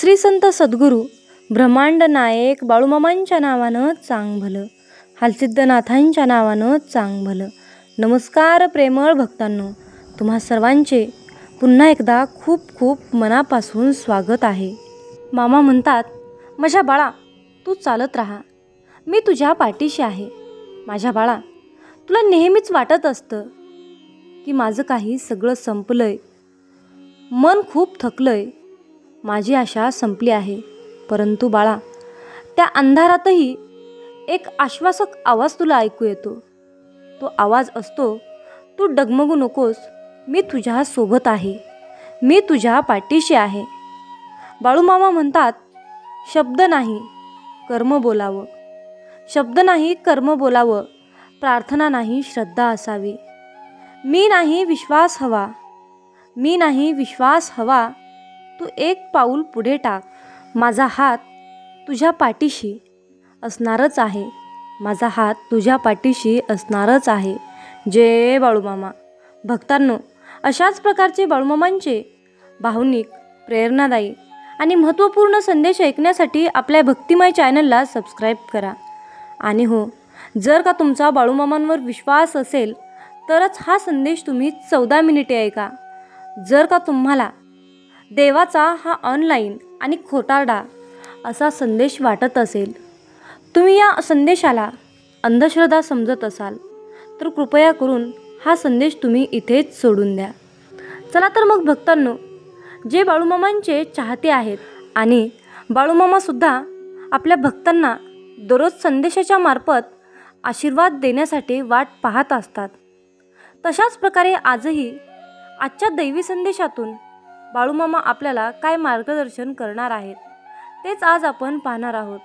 श्री संत सद्गुरू ब्रह्मांड नायक बाळूमामांच्या नावानं चांग भलं, हालसिद्धनाथांच्या नावानं चांग भलं. नमस्कार प्रेमळ भक्तांनो, तुम्हा सर्वांचे पुन्हा एकदा खूप खूप मनापासून स्वागत आहे. मामा म्हणतात, माझ्या बाळा तू चालत राहा, मी तुझ्या पाठीशी आहे. माझ्या बाळा, तुला नेहमीच वाटत असतं की माझं काही सगळं संपलंय, मन खूप थकलंय, माझी आशा संपली आहे. परंतु बाळा, त्या अंधारातही एक आश्वासक आवाज तुला ऐकू येतो. तो आवाज असतो, तू डगमगू नकोस, मी तुझ्या सोबत आहे, मी तुझ्या पाठीशी आहे. बाळूमामा म्हणतात, शब्द नाही कर्म बोलावं, शब्द नाही कर्म बोलावं, प्रार्थना नाही श्रद्धा असावी. मी नाही विश्वास हवा, मी नाही विश्वास हवा, तू एक पाऊल पुढे टाक. माझा हात तुझ्या पाठीशी असणारच आहे, माझा हात तुझ्या पाठीशी असणारच आहे. जय बाळूमामा. भक्तांनो, अशाच प्रकारचे बाळूमामांचे भावनिक, प्रेरणादायी आणि महत्त्वपूर्ण संदेश ऐकण्यासाठी आपल्या भक्तिमय चॅनलला सबस्क्राईब करा. आणि हो, जर का तुमचा बाळूमामांवर विश्वास असेल तरच हा संदेश तुम्ही 14 मिनिटे ऐका. जर का तुम्हाला देवाचा हा ऑनलाईन आणि खोटारडा असा संदेश वाटत असेल, तुम्ही या संदेशाला अंधश्रद्धा समजत असाल, तर कृपया करून हा संदेश तुम्ही इथेच सोडून द्या. चला तर मग भक्तांनो, जे बाळूमामांचे चाहते आहेत आणि बाळूमामासुद्धा आपल्या भक्तांना दररोज संदेशाच्या मार्फत आशीर्वाद देण्यासाठी वाट पाहत असतात, तशाच प्रकारे आजही आजच्या दैवी संदेशातून बाळूमामा आपल्याला काय मार्गदर्शन करणार आहेत तेच आज आपण पाहणार आहोत.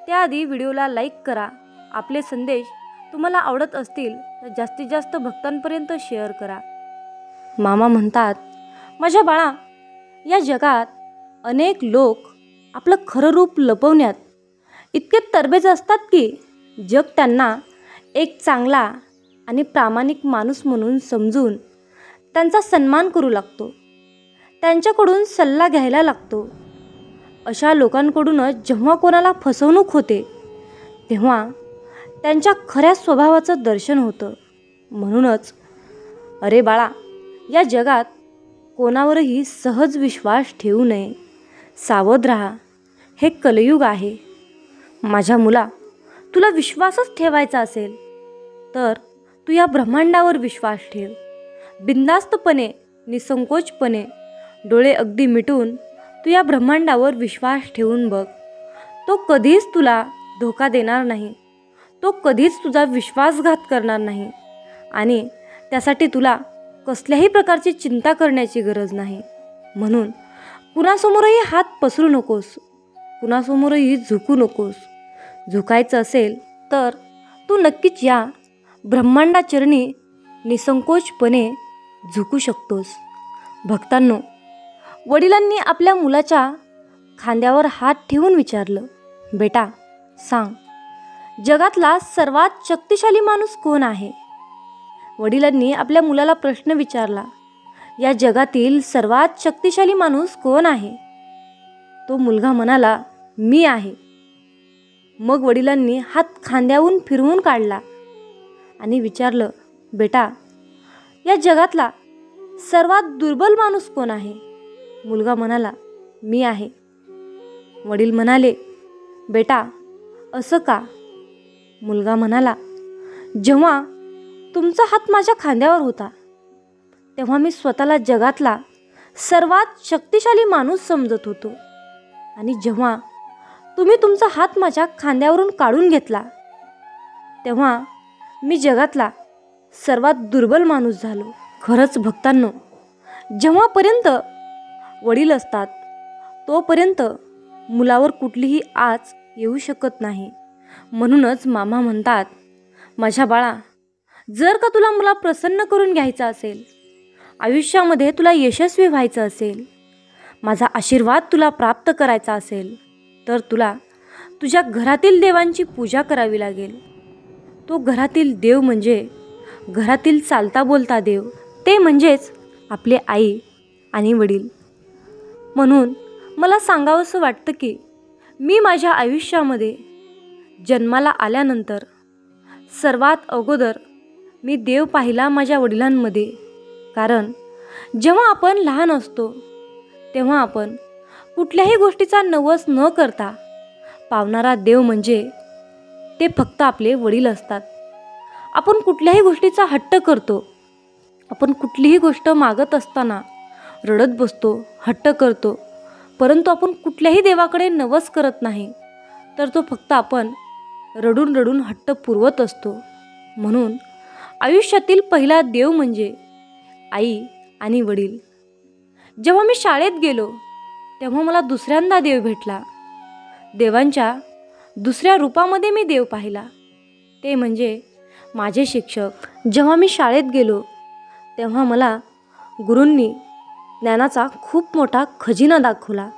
त्याआधी व्हिडिओला लाईक करा. आपले संदेश तुम्हाला आवडत असतील तर जास्तीत जास्त भक्तांपर्यंत शेअर करा. मामा म्हणतात, माझ्या बाळा, या जगात अनेक लोक आपलं खरं रूप लपवण्यात इतके तरबेज असतात की जग त्यांना एक चांगला आणि प्रामाणिक माणूस म्हणून समजून त्यांचा सन्मान करू लागतो, त्यांच्याकडून सल्ला घ्यायला लागतो. अशा लोकांकडूनच जेव्हा कोणाला फसवणूक होते तेव्हा त्यांच्या खऱ्या स्वभावाचं दर्शन होतं. म्हणूनच अरे बाळा, या जगात कोणावरही सहज विश्वास ठेवू नये, सावध राहा, हे कलयुग आहे. माझ्या मुला, तुला विश्वासच ठेवायचा असेल तर तू या ब्रह्मांडावर विश्वास ठेव. बिनधास्तपणे, निसंकोचपणे डोळे अगदी मिटून तू या ब्रह्मांडावर विश्वास ठेवून बघ. तो कधीच तुला धोका देणार नाही, तो कधीच तुझा विश्वासघात करणार नाही आणि त्यासाठी तुला कसल्याही प्रकारची चिंता करण्याची गरज नाही. म्हणून कुणासमोरही हात पसरू नकोस, कुणासमोरही झुकू नकोस. झुकायचं असेल तर तू नक्कीच या ब्रह्मांडाचरणी निसंकोचपणे झुकू शकतोस. भक्तांनो, वडिलांनी आपल्या मुलाच्या खांद्यावर हात ठेवून विचारलं, बेटा सांग, जगातला सर्वात शक्तिशाली माणूस कोण आहे? वडिलांनी आपल्या मुलाला प्रश्न विचारला, या जगातील सर्वात शक्तिशाली माणूस कोण आहे? तो मुलगा म्हणाला, मी आहे. मग वडिलांनी हात खांद्यावरून फिरवून काढला आणि विचारलं, बेटा, या जगातला सर्वात दुर्बल माणूस कोण आहे? मुलगा म्हणाला, मी आहे. वडील म्हणाले, बेटा असं का? मुलगा म्हणाला, जेव्हा तुमचा हात माझ्या खांद्यावर होता तेव्हा मी स्वतःला जगातला सर्वात शक्तिशाली माणूस समजत होतो, आणि जेव्हा तुम्ही तुमचा हात माझ्या खांद्यावरून काढून घेतला तेव्हा मी जगातला सर्वात दुर्बल माणूस झालो. खरंच भक्तांनो, जेव्हापर्यंत वडील असतात तोपर्यंत मुलावर कुठलीही आच येऊ शकत नाही. म्हणूनच मामा म्हणतात, माझ्या बाळा, जर का तुला मला प्रसन्न करून घ्यायचं असेल, आयुष्यामध्ये तुला यशस्वी व्हायचं असेल, माझा आशीर्वाद तुला प्राप्त करायचा असेल, तर तुला तुझ्या घरातील देवांची पूजा करावी लागेल. तो घरातील देव म्हणजे घरातील चालता बोलता देव, ते म्हणजेच आपले आई आणि वडील. म्हणून मला सांगावंसं वाटतं की मी माझ्या आयुष्यामध्ये जन्माला आल्यानंतर सर्वात अगोदर मी देव पाहिला माझ्या वडिलांमध्ये. कारण जेव्हा आपण लहान असतो तेव्हा आपण कुठल्याही गोष्टीचा नवस न करता पावणारा देव म्हणजे ते फक्त आपले वडील असतात. आपण कुठल्याही गोष्टीचा हट्ट करतो, आपण कुठलीही गोष्ट मागत असताना रडत बसतो, हट्ट करतो, परंतु आपण कुठल्याही देवाकडे नवस करत नाही, तर तो फक्त आपण रडून रडून हट्ट पुरवत असतो. म्हणून आयुष्यातील पहिला देव म्हणजे आई आणि वडील. जेव्हा मी शाळेत गेलो तेव्हा मला दुसऱ्यांदा देव भेटला. देवांच्या दुसऱ्या रूपामध्ये मी देव पाहिला, ते म्हणजे माझे शिक्षक. जेव्हा मी शाळेत गेलो तेव्हा मला गुरूंनी ज्ञानाचा खूप मोठा खजिना दाखवला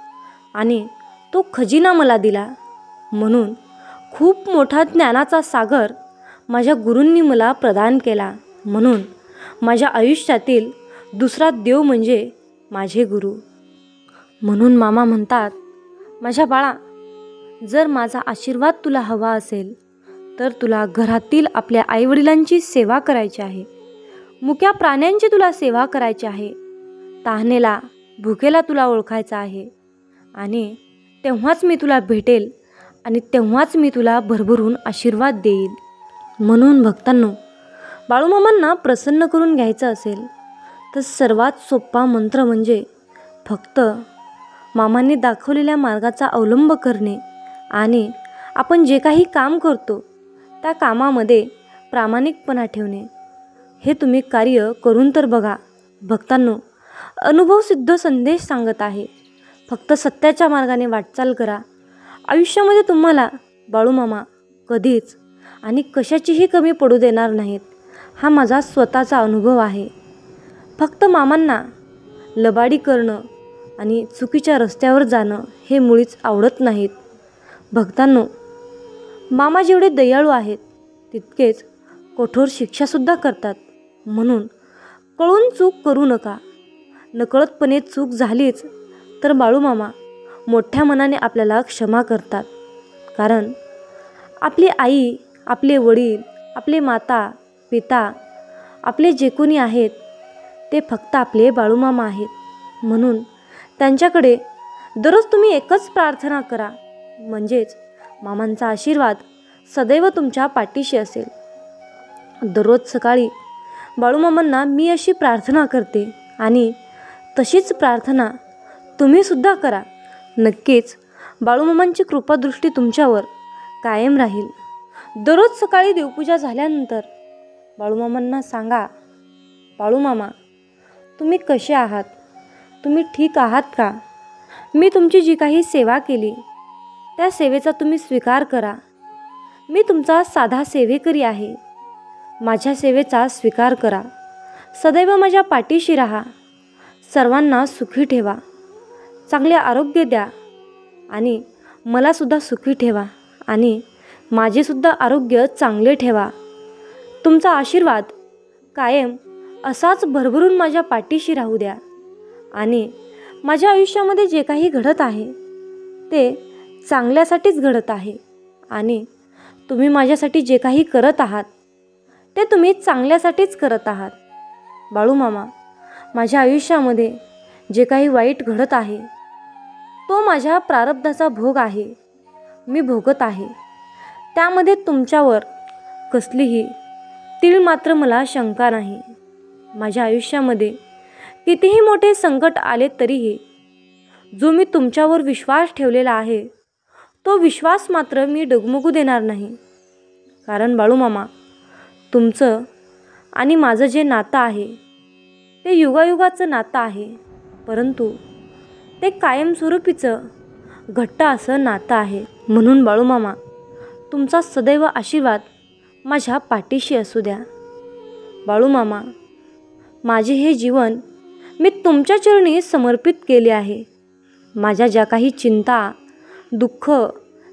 आणि तो खजिना मला दिला. म्हणून खूप मोठा ज्ञानाचा सागर माझ्या गुरूंनी मला प्रदान केला. म्हणून माझ्या आयुष्यातील दुसरा देव म्हणजे माझे गुरु. म्हणून मामा म्हणतात, माझ्या बाळा, जर माझा आशीर्वाद तुला हवा असेल तर तुला घरातील आपल्या आईवडिलांची सेवा करायची आहे, मुक्या प्राण्यांची तुला सेवा करायची आहे, तहानेला भुकेला तुला ओळखायचं आहे, आणि तेव्हाच मी तुला भेटेल आणि तेव्हाच मी तुला भरभरून आशीर्वाद देईल. म्हणून भक्तांनो, बाळूमामांना प्रसन्न करून घ्यायचं असेल तर सर्वात सोपा मंत्र म्हणजे फक्त मामांनी दाखवलेल्या मार्गाचा अवलंब करणे आणि आपण जे काही काम करतो त्या कामामध्ये प्रामाणिकपणा ठेवणे. हे तुम्ही कार्य करून तर बघा. भक्तांनो, अनुभवसिद्ध संदेश सांगत आहे. फक्त सत्याच्या मार्गाने वाटचाल करा. आयुष्यामध्ये तुम्हाला बाळूमामा कधीच आणि कशाचीही कमी पडू देणार नाहीत. हा माझा स्वतःचा अनुभव आहे. फक्त मामांना लबाडी करणं आणि चुकीच्या रस्त्यावर जाणं हे मुळीच आवडत नाहीत. भक्तांनो, मामा जेवढे दयाळू आहेत तितकेच कठोर शिक्षासुद्धा करतात. म्हणून कळून चूक करू नका. नकळतपणे चूक झालीच तर बाळूमामा मोठ्या मनाने आपल्याला क्षमा करतात. कारण आपली आई, आपले वडील, आपले माता पिता, आपले जे कोणी आहेत ते फक्त आपले बाळूमामा आहेत. म्हणून त्यांच्याकडे दररोज तुम्ही एकच प्रार्थना करा, म्हणजेच मामांचा आशीर्वाद सदैव तुमच्या पाठीशी असेल. दररोज सकाळी बाळूमामांना मी अशी प्रार्थना करते आणि तशीच प्रार्थना तुम्हीसुद्धा करा. नक्कीच बाळूमामांची कृपादृष्टी तुमच्यावर कायम राहील. दररोज सकाळी देवपूजा झाल्यानंतर बाळूमामांना सांगा, बाळूमामा, तुम्ही कसे आहात? तुम्ही ठीक आहात का? मी तुमची जी काही सेवा केली त्या सेवेचा तुम्ही स्वीकार करा. मी तुमचा साधा सेवेकरी आहे. माझ्या सेवेचा स्वीकार करा. सदैव माझ्या पाठीशी राहा. सर्वांना सुखी ठेवा. चांगले आरोग्य द्या आणि मलासुद्धा सुखी ठेवा आणि माझेसुद्धा आरोग्य चांगले ठेवा. तुमचा आशीर्वाद कायम असाच भरभरून माझ्या पाठीशी राहू द्या. आणि माझ्या आयुष्यामध्ये जे काही घडत आहे ते चांगल्यासाठीच घडत आहे आणि तुम्ही माझ्यासाठी जे काही करत आहात ते तुम्ही चांगल्यासाठीच करत आहात. बाळूमामा, माझ्या आयुष्यामध्ये जे काही वाईट घडत आहे तो माझ्या प्रारब्धाचा भोग आहे. मी भोगत आहे. त्यामध्ये तुमच्यावर कसलीही तीळ मात्र मला शंका नाही. माझ्या आयुष्यामध्ये कितीही मोठे संकट आले तरीही जो मी तुमच्यावर विश्वास ठेवलेला आहे तो विश्वास मात्र मी डगमगू देणार नाही. कारण बाळूमामा, तुमचं आणि माझं जे नातं आहे ते युगायुगाचं नातं आहे, परंतु ते कायमस्वरूपीचं घट्ट असं नातं आहे. म्हणून बाळूमामा, तुमचा सदैव आशीर्वाद माझ्या पाठीशी असू द्या. बाळूमामा, माझे हे जीवन मी तुमच्या चरणी समर्पित केले आहे. माझ्या ज्या काही चिंता, दुःख,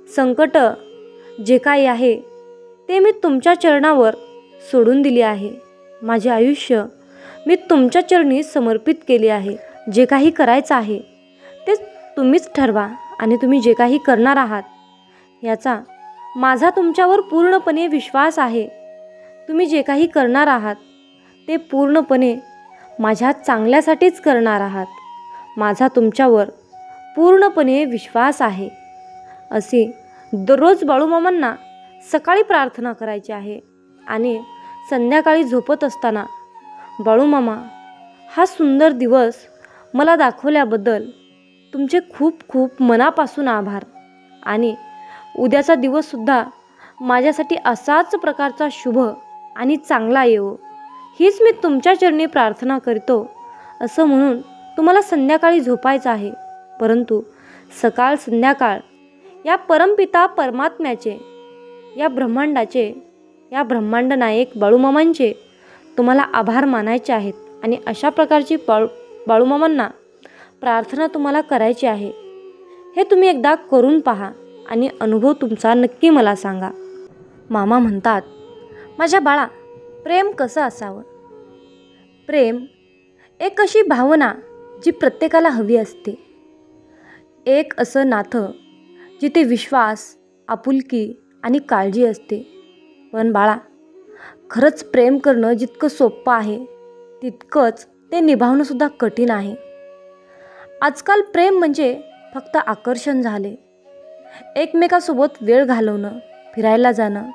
संकट जे काही आहे ते मी तुमच्या चरणावर सोडून दिले आहे. माझे आयुष्य मी तुमच्या चरणी समर्पित केले आहे. जे काही करायचं आहे ते तुम्हीच ठरवा आणि तुम्ही जे काही करणार आहात याचा माझा तुमच्यावर पूर्णपणे विश्वास आहे. तुम्ही जे काही करणार आहात ते पूर्णपणे माझ्या चांगल्यासाठीच करणार आहात. माझा तुमच्यावर पूर्णपणे विश्वास आहे. असे दररोज बाळूमामांना सकाळी प्रार्थना करायची आहे आणि संध्याकाळी झोपत असताना, बाळूमामा हा सुंदर दिवस मला दाखवल्याबद्दल तुमचे खूप खूप मनापासून आभार आणि उद्याचा दिवससुद्धा माझ्यासाठी असाच प्रकारचा शुभ आणि चांगला येवो हीच मी तुमच्या चरणी प्रार्थना करतो. असं म्हणून तुम्हाला संध्याकाळी झोपायचं आहे. परंतु सकाळ संध्याकाळ या परमपिता परमात्म्याचे, या ब्रह्मांडाचे, या ब्रह्मांड नायक बाळूमामांचे तुम्हाला आभार मानायचे आहेत आणि अशा प्रकारची बाळूमामांना प्रार्थना तुम्हाला करायची आहे. हे तुम्ही एकदा करून पहा आणि अनुभव तुमचा नक्की मला सांगा. मामा म्हणतात, माझ्या बाळा, प्रेम कसं असावं? प्रेम एक अशी भावना जी प्रत्येकाला हवी असते. एक असं नातं जिथे विश्वास, आपुलकी आणि काळजी असते. पण बाळा, खरंच प्रेम करणं जितकं सोपं आहे तितकंच ते निभावणंसुद्धा कठीण आहे. आजकाल प्रेम म्हणजे फक्त आकर्षण झाले. एकमेकासोबत वेळ घालवणं, फिरायला जाणं,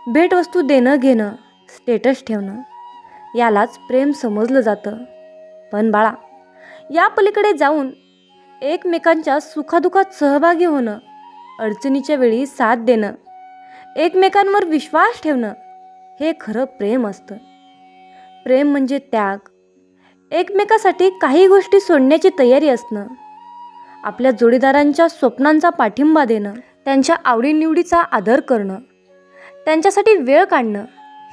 भेटवस्तू देणं घेणं, स्टेटस ठेवणं यालाच प्रेम समजलं जातं. पण बाळा, या पलीकडे जाऊन एकमेकांच्या सुखादुखात सहभागी होणं, अडचणीच्या वेळी साथ देणं, एकमेकांवर विश्वास ठेवणं हे खरं प्रेम असतं. प्रेम म्हणजे त्याग, एकमेकासाठी काही गोष्टी सोडण्याची तयारी असणं, आपल्या जोडीदारांच्या स्वप्नांचा पाठिंबा देणं, त्यांच्या आवडीनिवडीचा आदर करणं, त्यांच्यासाठी वेळ काढणं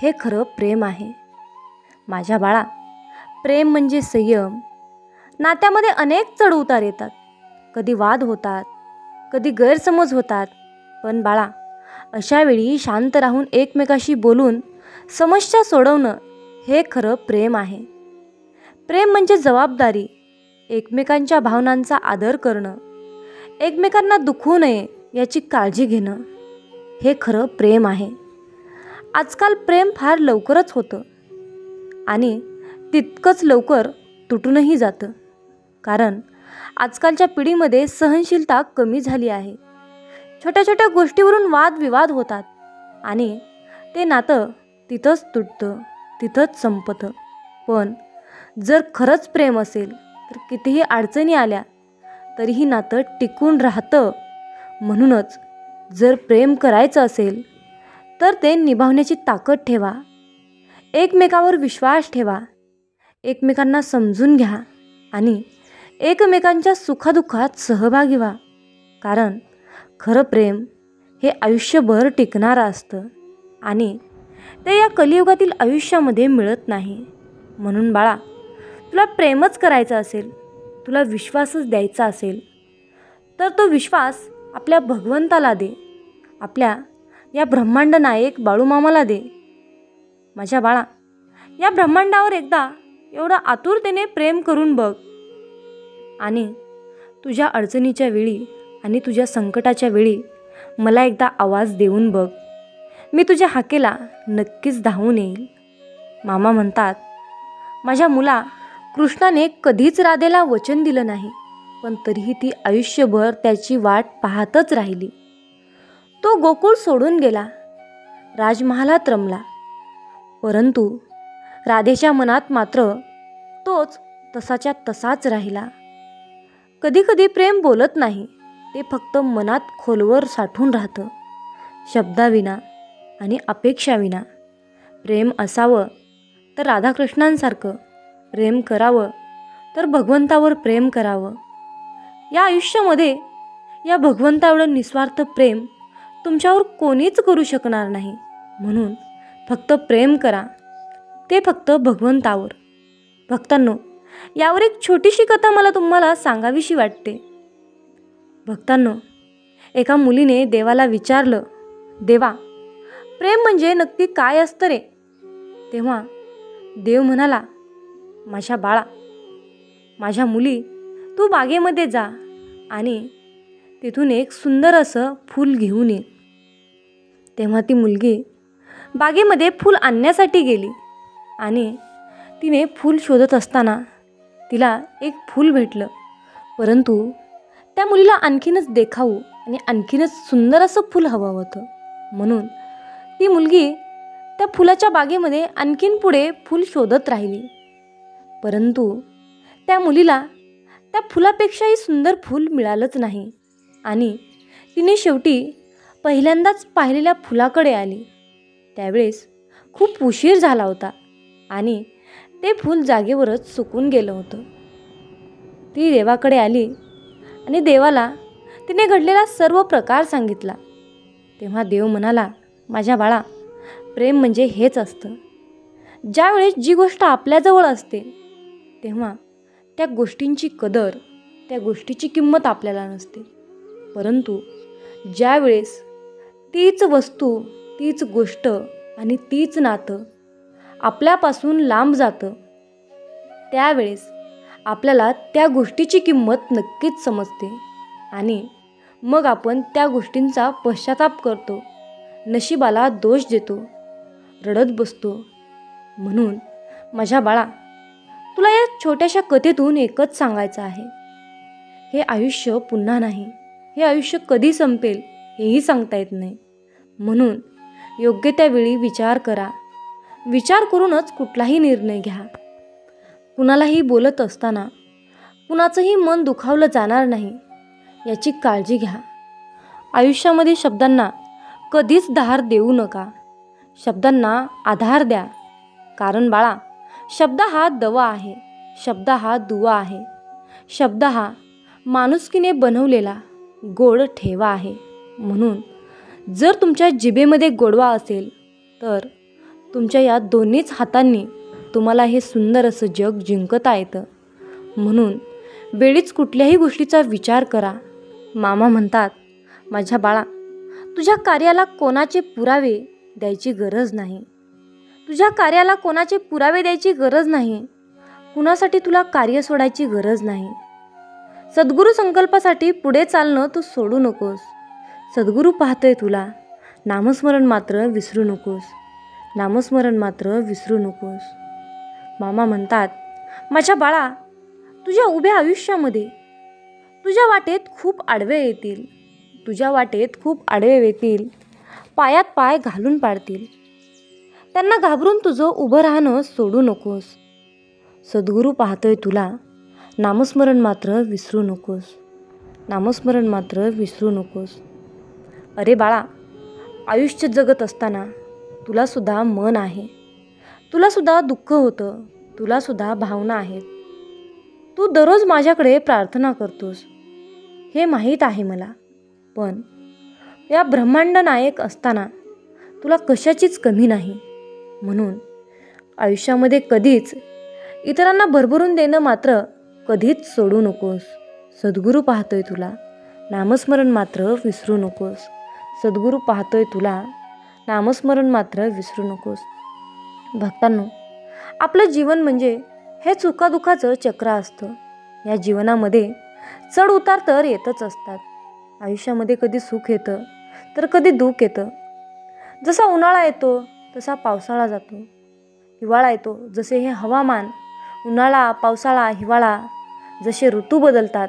हे खरं प्रेम आहे. माझ्या बाळा, प्रेम म्हणजे संयम. नात्यामध्ये अनेक चढउतार येतात, कधी वाद होतात, कधी गैरसमज होतात. पण बाळा, अशा वेळी शांत राहून एकमेकाशी बोलून समस्या सोडवणं हे खरं प्रेम आहे. प्रेम म्हणजे जबाबदारी, एकमेकांच्या भावनांचा आदर करणं, एकमेकांना दुखवू नये याची काळजी घेणं हे खरं प्रेम आहे. आजकाल प्रेम फार लवकरच होतं आणि तितकंच लवकर तुटूनही जातं. कारण आजकालच्या पिढीमध्ये सहनशीलता कमी झाली आहे. छोट्या छोट्या गोष्टीवरून वादविवाद होतात आणि ते नातं तिथंच तुटतं, तिथंच संपतं. पण जर खरंच प्रेम असेल तर कितीही अडचणी आल्या तरीही नातं टिकून राहतं. म्हणूनच जर प्रेम करायचं असेल तर ते निभावण्याची ताकद ठेवा, एकमेकावर विश्वास ठेवा, एकमेकांना समजून घ्या आणि एकमेकांच्या सुखादुःखात सहभागी व्हा. कारण खरं प्रेम हे आयुष्यभर टिकणारं असतं आणि ते या कलियुगातील आयुष्यामध्ये मिळत नाही. म्हणून बाळा, तुला प्रेमच करायचं असेल, तुला विश्वासच द्यायचा असेल तर तो विश्वास आपल्या भगवंताला दे, आपल्या या ब्रह्मांड नायक बाळूमामाला दे. माझ्या बाळा, या ब्रह्मांडावर एकदा एवढं आतुरतेने प्रेम करून बघ आणि तुझ्या अडचणीच्या वेळी आणि तुझ्या संकटाच्या वेळी मला एकदा आवाज देऊन बघ. मी तुझ्या हाकेला नक्कीच धावून येईल. मामा म्हणतात, माझ्या मुला, कृष्णाने कधीच राधेला वचन दिलं नाही, पण तरीही ती आयुष्यभर त्याची वाट पाहतच राहिली. तो गोकुळ सोडून गेला, राजमहालात रमला, परंतु राधेच्या मनात मात्र तोच तसाच्या तसाच राहिला. कधीकधी प्रेम बोलत नाही, ते फक्त मनात खोलवर साठून राहतं, शब्दाविना आणि अपेक्षाविना. प्रेम असावं तर राधाकृष्णांसारखं, प्रेम करावं तर भगवंतावर प्रेम करावं. या आयुष्यामध्ये या भगवंताएवढं निस्वार्थ प्रेम तुमच्यावर कोणीच करू शकणार नाही. म्हणून फक्त प्रेम करा, ते फक्त भगवंतावर. भक्तांनो, यावर एक छोटीशी कथा मला तुम्हाला सांगावीशी वाटते. भक्तांनो, एका मुलीने देवाला विचारलं, देवा, प्रेम म्हणजे नक्की काय असतं रे? तेव्हा देव म्हणाला, माझ्या बाळा, माझ्या मुली, तू बागेमध्ये जा आणि तिथून एक सुंदर असं फूल घेऊन ये. तेव्हा ती मुलगी बागेमध्ये फूल आणण्यासाठी गेली आणि तिने फूल शोधत असताना तिला एक फूल भेटलं. परंतु त्या मुलीला आणखीनच देखाऊ आणि आणखीनच सुंदर असं फूल हवं होतं. म्हणून ती मुलगी त्या फुलाच्या बागेमध्ये आणखीन पुढे फूल शोधत राहिली. परंतु त्या मुलीला त्या फुलापेक्षाही सुंदर फूल मिळालंच नाही आणि तिने शेवटी पहिल्यांदाच पाहिलेल्या फुलाकडे आली. त्यावेळेस खूप उशीर झाला होता आणि ते फूल जागेवरच सुकून गेलं होतं. ती देवाकडे आली आणि देवाला तिने घडलेला सर्व प्रकार सांगितला. तेव्हा देव म्हणाला, माझ्या बाळा, प्रेम म्हणजे हेच असतं. ज्यावेळेस जी गोष्ट आपल्याजवळ असते तेव्हा त्या गोष्टींची कदर, त्या गोष्टीची किंमत आपल्याला नसते. परंतु ज्यावेळेस तीच वस्तू, तीच गोष्ट आणि तीच नातं आपल्यापासून लांब जातं त्यावेळेस आपल्याला त्या गोष्टीची किंमत नक्कीच समजते आणि मग आपण त्या गोष्टींचा पश्चाताप करतो, नशिबाला दोष देतो, रडत बसतो. म्हणून माझ्या बाळा, तुला या छोट्याशा कथेतून एकच सांगायचं आहे, हे आयुष्य पुन्हा नाही. हे आयुष्य कधी संपेल हेही सांगता येत नाही. म्हणून योग्य त्यावेळी विचार करा. विचार करूनच कुठलाही निर्णय घ्या. कुणालाही बोलत असताना कुणाचंही मन दुखावलं जाणार नाही याची काळजी घ्या. आयुष्यामध्ये शब्दांना कधीच धार देऊ नका. शब्दांना आधार द्या. कारण बाळा, शब्द हा दवा आहे, शब्द हा दुवा आहे, शब्द हा माणुसकीने बनवलेला गोड ठेवा आहे. म्हणून जर तुमच्या जिभेमध्ये गोडवा असेल तर तुमच्या या दोन्हीच हातांनी तुम्हाला हे सुंदर असं जग जिंकता येतं. म्हणून वेळीच कुठल्याही गोष्टीचा विचार करा. मामा म्हणतात, माझ्या बाळा, तुझ्या कार्याला कोणाचे पुरावे द्यायची गरज नाही. तुझ्या कार्याला कोणाचे पुरावे द्यायची गरज नाही. कुणासाठी तुला कार्य सोडायची गरज नाही. सद्गुरू संकल्पासाठी पुढे चालणं तू सोडू नकोस. सद्गुरू पाहतोय तुला. नामस्मरण मात्र विसरू नकोस. नामस्मरण मात्र विसरू नकोस. मामा म्हणतात, माझ्या बाळा, तुझ्या उभ्या आयुष्यामध्ये तुझ्या वाटेत खूप आडवे येतील. तुझ्या वाटेत खूप आडवे येतील. पायात पाय घालून पाडतील. त्यांना घाबरून तुझं उभं राहणं सोडू नकोस. सद्गुरू पाहतोय तुला. नामस्मरण मात्र विसरू नकोस. नामस्मरण मात्र विसरू नकोस. अरे बाळा, आयुष्य जगत असताना तुलासुद्धा मन आहे. तुलासुद्धा दुःख होतं. तुलासुद्धा भावना आहेत. तू दररोज माझ्याकडे प्रार्थना करतोस, हे माहीत आहे मला. पण या ब्रह्मांड नायक असताना तुला कशाचीच कमी नाही. म्हणून आयुष्यामध्ये कधीच इतरांना भरभरून देणं मात्र कधीच सोडू नकोस. सद्गुरू पाहतोय तुला. नामस्मरण मात्र विसरू नकोस. सद्गुरू पाहतोय तुला. नामस्मरण मात्र विसरू नकोस. भक्तांनो, आपलं जीवन म्हणजे हे सुखादुखाचं चक्र असतं. या जीवनामध्ये चढ उतार तर येतच असतात. आयुष्यामध्ये कधी सुख येतं तर कधी दुःख येतं. जसा उन्हाळा येतो तसा पावसाळा जातो. हिवाळा येतो जसे हे हवामान, उन्हाळा, पावसाळा, हिवाळा जसे ऋतू बदलतात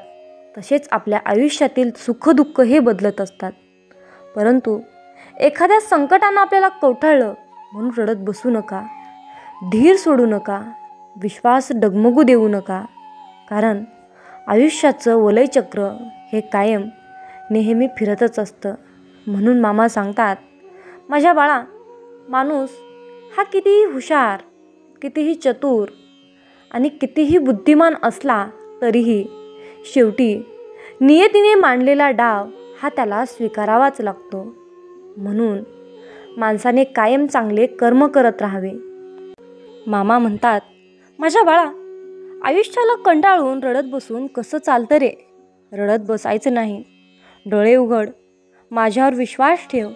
तसेच आपल्या आयुष्यातील सुखदुःख हे बदलत असतात. परंतु एखाद्या संकटानं आपल्याला कवटाळलं म्हणून रडत बसू नका. धीर सोडू नका. विश्वास डगमगू देऊ नका. कारण आयुष्याचं वलयचक्र हे कायम नेहमी फिरतच असतं. म्हणून मामा सांगतात, माझ्या बाळा, माणूस हा कितीही हुशार, कितीही चतुर आणि कितीही बुद्धिमान असला तरीही शेवटी नियतीने मांडलेला डाव हा त्याला स्वीकारावाच लागतो. म्हणून माणसाने कायम चांगले कर्म करत राहावे. मामा म्हणतात, माझ्या बाळा, आयुष्याला कंटाळून रडत बसून कसं चालतं रे? रडत बसायचं नाही. डोळे उघड, माझ्यावर विश्वास ठेव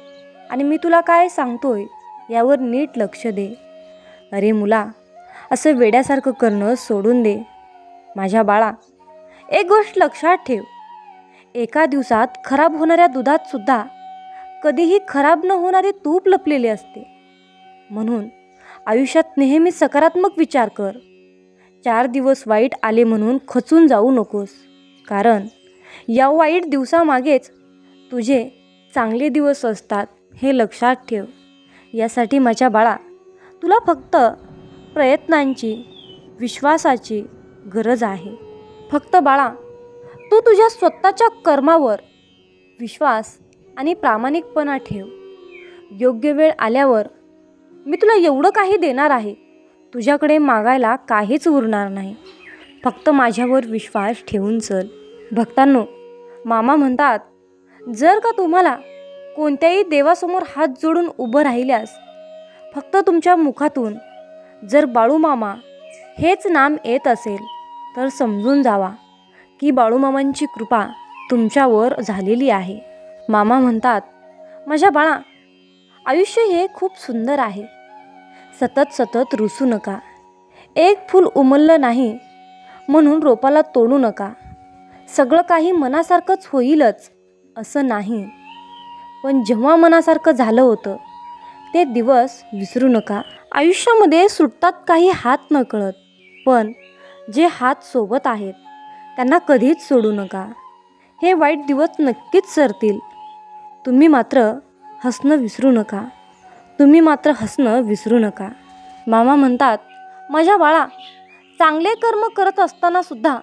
आणि मी तुला काय सांगतोय यावर नीट लक्ष दे. अरे मुला, असं वेड्यासारखं करणं सोडून दे. माझ्या बाळा, एक गोष्ट लक्षात ठेव, एका दिवसात खराब होणाऱ्या दुधात सुद्धा कधीही खराब न होणारे तूप लपलेले असते. म्हणून आयुष्यात नेहमी सकारात्मक विचार कर. 4 दिवस वाईट आले म्हणून खचून जाऊ नकोस, कारण या वाईट दिवसामागेच तुझे चांगले दिवस असतात हे लक्षात ठेव. यासाठी माझ्या बाळा, तुला फक्त प्रयत्नांची, विश्वासाची गरज आहे. फक्त बाळा, तू तुझ्या स्वतःच्या कर्मावर विश्वास आणि प्रामाणिकपणा ठेव. योग्य वेळ आल्यावर मी तुला एवढं काही देणार आहे, तुझ्याकडे मागायला काहीच उरणार नाही. फक्त माझ्यावर विश्वास ठेवून चल. भक्तांनो, मामा म्हणतात, जर का तुम्हाला कोणत्याही देवासमोर हात जोडून उभं राहिल्यास फक्त तुमच्या मुखातून जर बाळूमामा हेच नाम येत असेल तर समजून जावा की बाळूमामांची कृपा तुमच्यावर झालेली आहे. मामा म्हणतात, माझ्या बाळा, आयुष्य हे खूप सुंदर आहे. सतत रुसू नका. एक फूल उमललं नाही म्हणून रोपाला तोडू नका. सगळं काही मनासारखंच होईलच असं नाही, पण जेव्हा मनासारखं झालं होतं ते दिवस विसरू नका. आयुष्यामध्ये सुटतात काही हात नकळत, पण जे हात सोबत आहेत त्यांना कधीच सोडू नका. हे वाईट दिवस नक्कीच सरतील. तुम्ही मात्र हसणं विसरू नका. मामा म्हणतात, माझ्या बाळा, चांगले कर्म करत असताना सुद्धा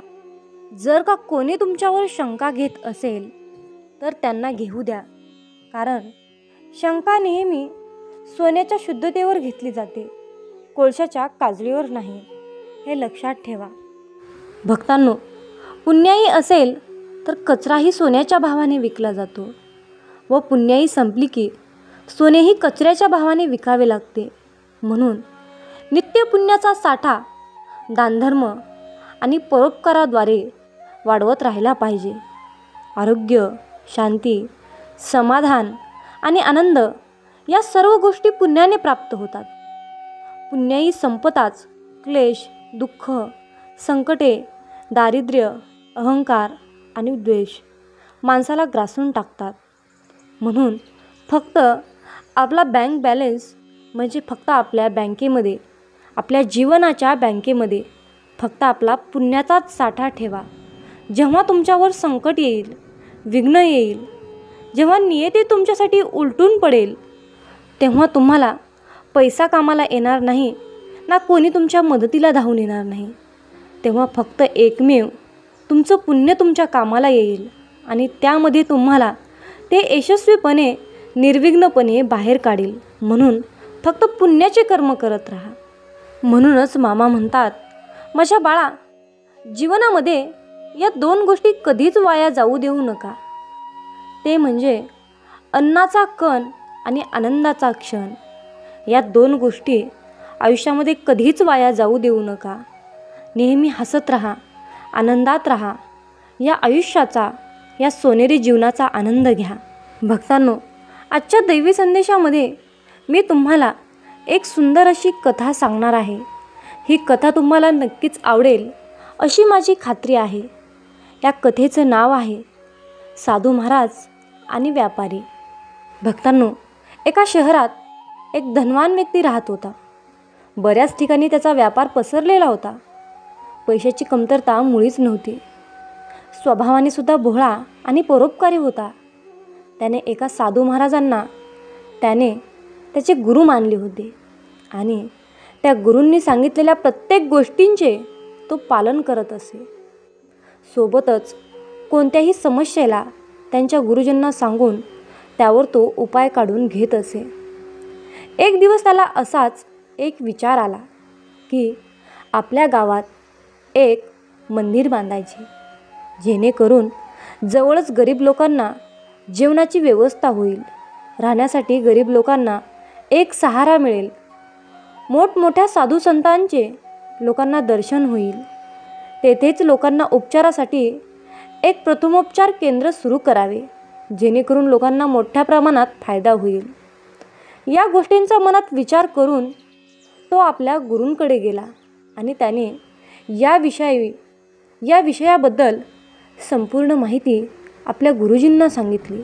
जर का कोणी तुमच्यावर शंका घेत असेल तर त्यांना घेऊ द्या, कारण शंका नेहमी सोन्याच्या शुद्धतेवर घेतली जाते, कोळशाच्या काजळीवर नाही. हे लक्षात ठेवा. भक्तांनो, पुण्याई असेल तर कचराही सोन्याच्या भावाने विकला जातो व पुण्याई संपली की सोनेही कचऱ्याच्या भावाने विकावे लागते. म्हणून नित्य पुण्याचा साठा दानधर्म आणि परोपकाराद्वारे वाढवत राहिला पाहिजे. आरोग्य, शांती, समाधान आणि आनंद या सर्व गोष्टी पुण्याने प्राप्त होतात. पुण्याई संपताच क्लेश, दुःख, संकटे, दारिद्र्य, अहंकार आणि द्वेष माणसाला ग्रासून टाकतात. म्हणून फक्त आपला बँक बॅलन्स म्हणजे फक्त आपल्या बँकेमध्ये, आपल्या जीवनाच्या बँकेमध्ये फक्त आपला पुण्याचाच साठा ठेवा. जेव्हा तुमच्यावर संकट येईल, विघ्न येईल, जेव्हा नियती तुमच्यासाठी उलटून पडेल, तेव्हा तुम्हाला पैसा कामाला येणार नाही ना कोणी तुमच्या मदतीला धावून येणार नाही. तेव्हा फक्त एकमेव तुमचं पुण्य तुमच्या कामाला येईल आणि त्यामध्ये तुम्हाला ते यशस्वीपणे, निर्विघ्नपणे बाहेर काढेल. म्हणून फक्त पुण्याचे कर्म करत राहा. म्हणूनच मामा म्हणतात, माझ्या बाळा, जीवनामध्ये या 2 गोष्टी कधीच वाया जाऊ देऊ नका. ते म्हणजे अन्नाचा कण आणि आनंदाचा क्षण. या 2 गोष्टी आयुष्यामध्ये कधीच वाया जाऊ देऊ नका. नेहमी हसत राहा, आनंदात राहा. या आयुष्याचा, या सोनेरी जीवनाचा आनंद घ्या. भक्तांनो, आजच्या दैवी संदेशामध्ये मी तुम्हाला एक सुंदर अशी कथा सांगणार आहे. ही कथा तुम्हाला नक्कीच आवडेल अशी माझी खात्री आहे. या कथेचं नाव आहे साधू महाराज आणि व्यापारी. भक्तांनो, एका शहरात एक धनवान व्यक्ती राहत होता. बऱ्याच ठिकाणी त्याचा व्यापार पसरलेला होता. पैशाची कमतरता मुळीच नव्हती. स्वभावाने सुद्धा भोळा आणि परोपकारी होता. त्याने एका साधू महाराजांना त्याने त्याचे गुरु मानले होते आणि त्या गुरूंनी सांगितलेल्या प्रत्येक गोष्टींचे तो पालन करत असे. सोबतच कोणत्याही समस्येला त्यांच्या गुरुजींना सांगून त्यावर तो उपाय काढून घेत असे. एक दिवस त्याला असाच एक विचार आला की आपल्या गावात एक मंदिर बांधायचे, जेणेकरून जवळच गरीब लोकांना जेवणाची व्यवस्था होईल, राहण्यासाठी गरीब लोकांना एक सहारा मिळेल, मोठमोठ्या साधू संतांचे लोकांना दर्शन होईल. तेथेच लोकांना उपचारासाठी एक प्रथमोपचार केंद्र सुरू करावे, जेणेकरून लोकांना मोठ्या प्रमाणात फायदा होईल. या गोष्टींचा मनात विचार करून तो आपल्या गुरूंकडे गेला आणि त्याने या विषयाबद्दल संपूर्ण माहिती आपल्या गुरुजींना सांगितली,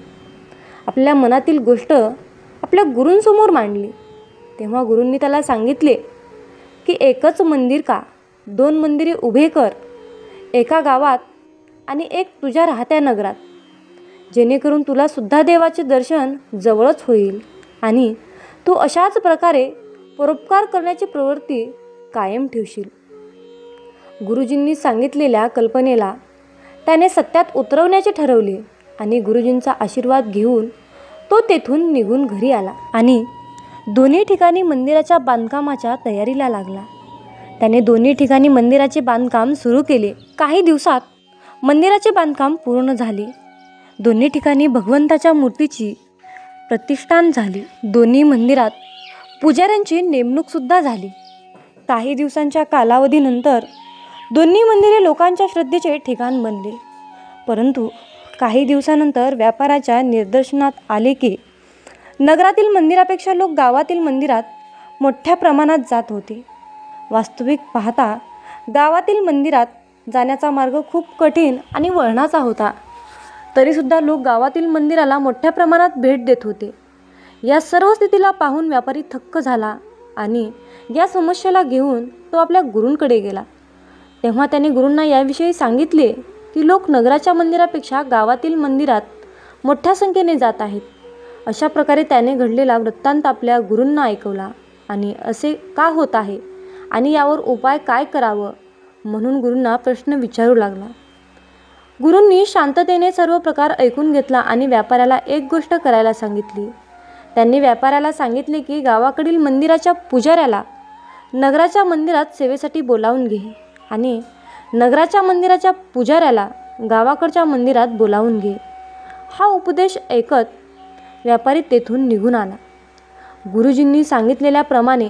आपल्या मनातील गोष्ट आपल्या गुरूंसमोर मांडली, तेव्हा गुरूंनी त्याला सांगितले की एकच मंदिर का, 2 मंदिरे उभे कर, एका गावात आणि एक तुझ्या राहत्या नगरात, जेणेकरून तुला सुद्धा देवाचे दर्शन जवळच होईल आणि तू अशाच प्रकारे परोपकार करण्याची प्रवृत्ती कायम ठेवशील. गुरुजींनी सांगितलेल्या कल्पनेला त्याने सत्यात उतरवण्याचे ठरवले आणि गुरुजींचा आशीर्वाद घेऊन तो तेथून निघून घरी आला आणि दोन्ही ठिकाणी मंदिराच्या बांधकामाच्या तयारीला लागला. त्याने दोन्ही ठिकाणी मंदिराचे बांधकाम सुरू केले. काही दिवसात मंदिराचे बांधकाम पूर्ण झाले. दोन्ही ठिकाणी भगवंताच्या मूर्तीची प्रतिष्ठान झाली. दोन्ही मंदिरात पुजाऱ्यांची नेमणूकसुद्धा झाली. काही दिवसांच्या कालावधीनंतर दोन्ही मंदिरे लोकांच्या श्रद्धेचे ठिकाण बनले. परंतु काही दिवसानंतर व्यापाराच्या निदर्शनात आले की नगरातील मंदिरापेक्षा लोक गावातील मंदिरात मोठ्या प्रमाणात जात होते. वास्तविक पाहता गावातील मंदिरात जाण्याचा मार्ग खूप कठीण आणि वळणाचा होता. तरीसुद्धा लोक गावातील मंदिराला मोठ्या प्रमाणात भेट देत होते. या सर्व स्थितीला पाहून व्यापारी थक्क झाला आणि या समस्येला घेऊन तो आपल्या गुरूंकडे गेला. तेव्हा त्याने गुरूंना याविषयी सांगितले की लोक नगराच्या मंदिरापेक्षा गावातील मंदिरात मोठ्या संख्येने जात आहेत. अशा प्रकारे त्याने घडलेला वृत्तांत आपल्या गुरूंना ऐकवला आणि असे का होत आहे आणि यावर उपाय काय करावं म्हणून गुरूंना प्रश्न विचारू लागला. गुरूंनी शांततेने सर्व प्रकार ऐकून घेतला आणि व्यापाऱ्याला एक गोष्ट करायला सांगितली. त्यांनी व्यापाऱ्याला सांगितले की गावाकडील मंदिराच्या पुजाऱ्याला नगराच्या मंदिरात सेवेसाठी बोलावून घे आणि नगराच्या मंदिराच्या पुजाऱ्याला गावाकडच्या मंदिरात बोलावून घे. हा उपदेश ऐकत व्यापारी तेथून निघून आला. गुरुजींनी सांगितलेल्याप्रमाणे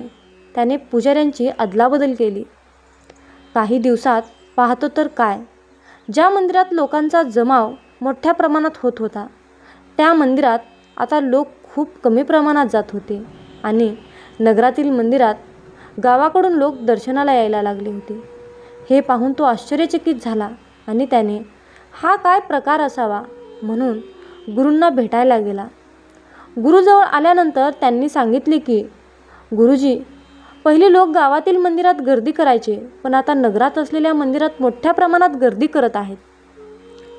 त्याने पुजाऱ्यांची अदलाबदल केली. काही दिवसात पाहतो तर काय, ज्या मंदिरात लोकांचा जमाव मोठ्या प्रमाणात होत होता त्या मंदिरात आता लोक खूप कमी प्रमाणात जात होते आणि नगरातील मंदिरात गावाकडून लोक दर्शनाला यायला लागले होते. हे पाहून तो आश्चर्यचकित झाला आणि त्याने हा काय प्रकार असावा म्हणून गुरूंना भेटायला गेला. गुरुजवळ आल्यानंतर त्यांनी सांगितले की गुरुजी, पहिले लोक गावातील मंदिरात गर्दी करायचे, पण आता नगरात असलेल्या मंदिरात मोठ्या प्रमाणात गर्दी करत आहेत.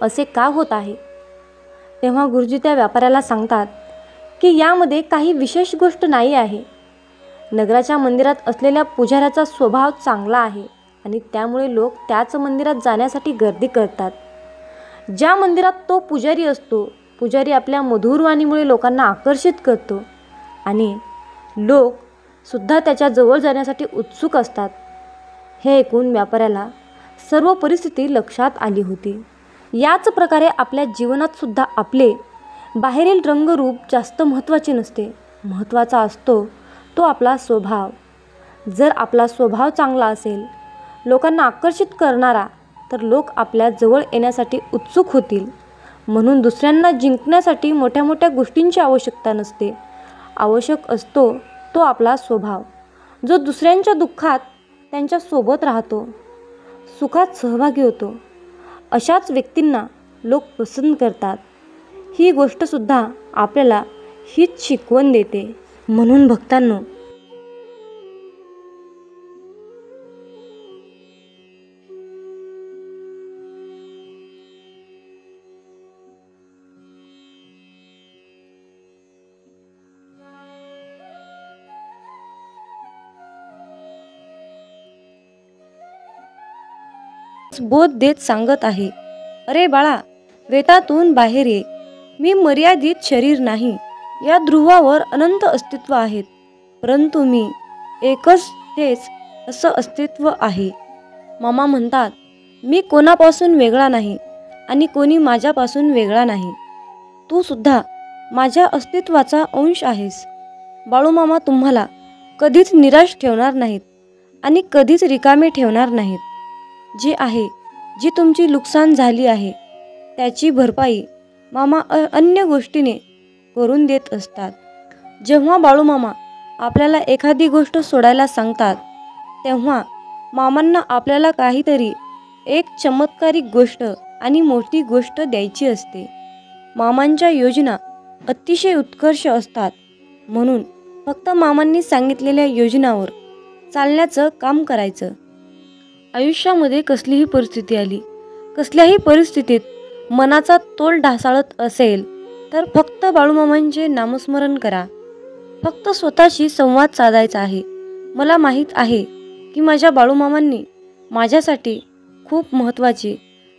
असे का होत आहे? तेव्हा गुरुजी त्या व्यापाऱ्याला सांगतात की यामध्ये काही विशेष गोष्ट नाही आहे. नगराच्या मंदिरात असलेल्या पुजाऱ्याचा स्वभाव चांगला आहे आणि त्यामुळे लोक त्याच मंदिरात जाण्यासाठी गर्दी करतात. ज्या मंदिरात तो पुजारी असतो, पुजारी आपल्या मधुर वाणीमुळे लोकांना आकर्षित करतो आणि लोक सुद्धा त्याच्या जवळ जाण्यासाठी उत्सुक असतात. हे ऐकून व्यापाऱ्याला सर्व परिस्थिती लक्षात आली होती. याच प्रकारे आपल्या जीवनात सुद्धा आपले बाहेरील रंगरूप जास्त महत्त्वाचे नसते. महत्त्वाचा असतो तो आपला स्वभाव. जर आपला स्वभाव चांगला असेल, लोकांना आकर्षित करणारा, तर लोक आपल्या जवळ येण्यासाठी उत्सुक होतील. म्हणून दुसऱ्यांना जिंकण्यासाठी मोठ्या मोठ्या गोष्टींची आवश्यकता नसते. आवश्यक असतो तो आपला स्वभाव, जो दुसऱ्यांच्या दुःखात त्यांच्यासोबत राहतो, सुखात सहभागी होतो. अशाच व्यक्तींना लोक पसंत करतात. ही गोष्टसुद्धा आपल्याला हीच शिकवण देते. म्हणून भक्तांनो, बोध देत सांगत आहे, अरे बाळा, वेतातून बाहेर ये. मी मर्यादित शरीर नाही. या ध्रुवावर अनंत अस्तित्व आहेत, परंतु मी एकच हेच असं अस्तित्व आहे. मामा म्हणतात, मी कोणापासून वेगळा नाही आणि कोणी माझ्यापासून वेगळा नाही. तू सुद्धा माझ्या अस्तित्वाचा अंश आहेस. बाळूमामा तुम्हाला कधीच निराश ठेवणार नाहीत आणि कधीच रिकामे ठेवणार नाहीत. जे आहे, जी तुमची नुकसान झाली आहे त्याची भरपाई मामा अन्य गोष्टीने करून देत असतात. जेव्हा बाळूमामा आपल्याला एखादी गोष्ट सोडायला सांगतात तेव्हा मामांना आपल्याला काहीतरी एक चमत्कारिक गोष्ट आणि मोठी गोष्ट द्यायची असते. मामांच्या योजना अतिशय उत्कर्ष असतात, म्हणून फक्त मामांनी सांगितलेल्या योजनावर चालण्याचं काम करायचं. आयुष्यामध्ये कसलीही परिस्थिती आली, कसल्याही परिस्थितीत मनाचा तोल ढासाळत असेल तर फक्त बाळूमामांचे नामस्मरण करा. फक्त स्वतःशी संवाद साधायचा आहे. मला माहीत आहे की माझ्या बाळूमामांनी माझ्यासाठी खूप महत्त्वाची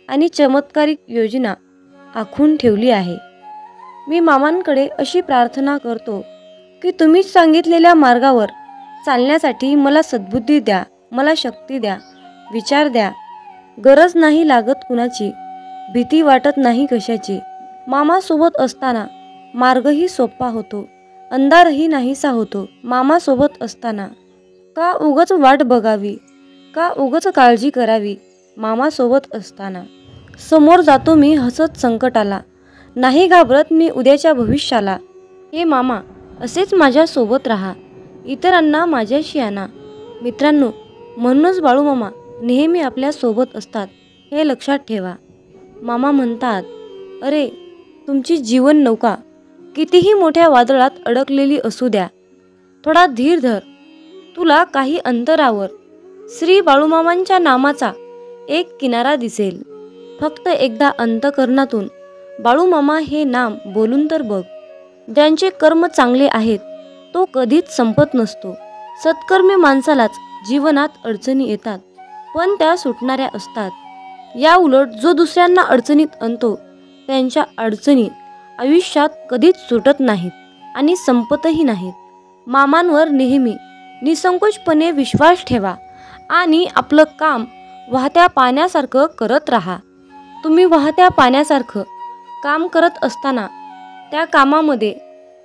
आणि चमत्कारिक योजना आखून ठेवली आहे. मी मामांकडे अशी प्रार्थना करतो की तुम्ही सांगितलेल्या मार्गावर चालण्यासाठी मला सद्बुद्धी द्या, मला शक्ती द्या, विचार द्या. गरज नाही लागत कुणाची, भीती वाटत नाही कशाची. मामासोबत असताना मार्गही सोपा होतो, अंधारही नाहीसा होतो. मामासोबत असताना का उगाच वाट बघावी, का उगाच काळजी करावी. मामासोबत असताना समोर जातो मी हसत संकटाला, नाही घाबरत मी उद्याच्या भविष्याला. हे मामा असेच माझ्यासोबत राहा, इतरांना माझ्याशी आणा. मित्रांनो, म्हणूनच बाळूमामा नेहमी आपल्यासोबत असतात, हे लक्षात ठेवा. मामा म्हणतात, अरे तुमची जीवन नौका कितीही मोठ्या वादळात अडकलेली असू द्या, थोडा धीर धर. तुला काही अंतरावर श्री बाळूमामांच्या नामाचा एक किनारा दिसेल. फक्त एकदा अंतःकरणातून बाळूमामा हे नाम बोलून तर बघ. ज्यांचे कर्म चांगले आहेत तो कधीच संपत नसतो. सत्कर्मी माणसालाच जीवनात अडचणी येतात, पण त्या सुटणाऱ्या असतात. या उलट जो दुसऱ्यांना अडचणीत आणतो त्यांच्या अडचणी आयुष्यात कधीच सुटत नाहीत आणि संपतही नाहीत. मामांवर नेहमी निसंकोचपणे विश्वास ठेवा आणि आपलं काम वाहत्या पाण्यासारखं करत राहा. तुम्ही वाहत्या पाण्यासारखं काम करत असताना त्या कामामध्ये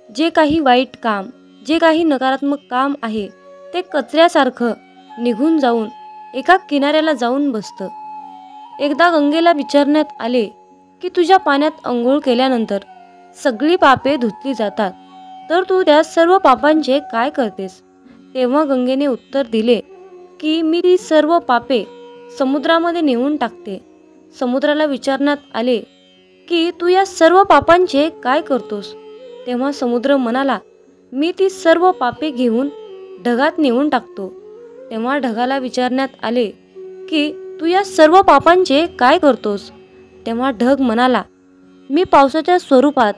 जे काही वाईट काम, जे काही नकारात्मक काम आहे ते कचऱ्यासारखं निघून जाऊन एका किनाऱ्याला जाऊन बसतं. एकदा गंगेला विचारण्यात आले की तुझ्या पाण्यात अंघोळ केल्यानंतर सगळी पापे धुतली जातात, तर तू त्या सर्व पापांचे काय करतेस? तेव्हा गंगेने उत्तर दिले की मी ती सर्व पापे समुद्रामध्ये नेऊन टाकते. समुद्राला विचारण्यात आले की तू या सर्व पापांचे काय करतोस? तेव्हा समुद्र म्हणाला, मी ती सर्व पापे घेऊन ढगात नेऊन टाकतो. तेव्हा ढगाला विचारण्यात आले की तू या सर्व पापांचे काय करतोस? तेव्हा ढग म्हणाला, मी पावसाच्या स्वरूपात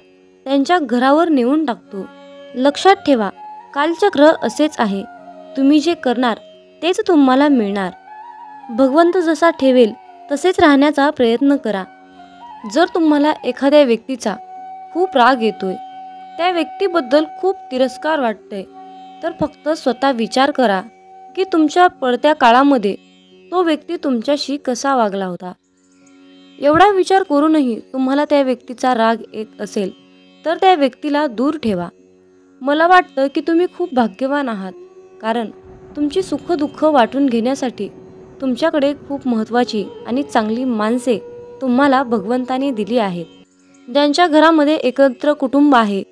त्यांच्या घरावर नेऊन टाकतो. लक्षात ठेवा, कालचक्र असेच आहे. तुम्ही जे करणार तेच तुम्हाला मिळणार. भगवंत जसा ठेवेल तसेच राहण्याचा प्रयत्न करा. जर तुम्हाला एखाद्या व्यक्तीचा खूप राग येतोय, त्या व्यक्तीबद्दल खूप तिरस्कार वाटतंय, तर फक्त स्वतः विचार करा की तुमच्या पडत्या काळामध्ये तो व्यक्ती तुमच्याशी कसा वागला होता. एवढा विचार करूनही तुम्हाला त्या व्यक्तीचा राग येत असेल तर त्या व्यक्तीला दूर ठेवा. मला वाटतं की तुम्ही खूप भाग्यवान आहात, कारण तुमची सुखदुःख वाटून घेण्यासाठी तुमच्याकडे खूप महत्त्वाची आणि चांगली माणसे तुम्हाला भगवंताने दिली आहेत. ज्यांच्या घरामध्ये एकत्र कुटुंब आहे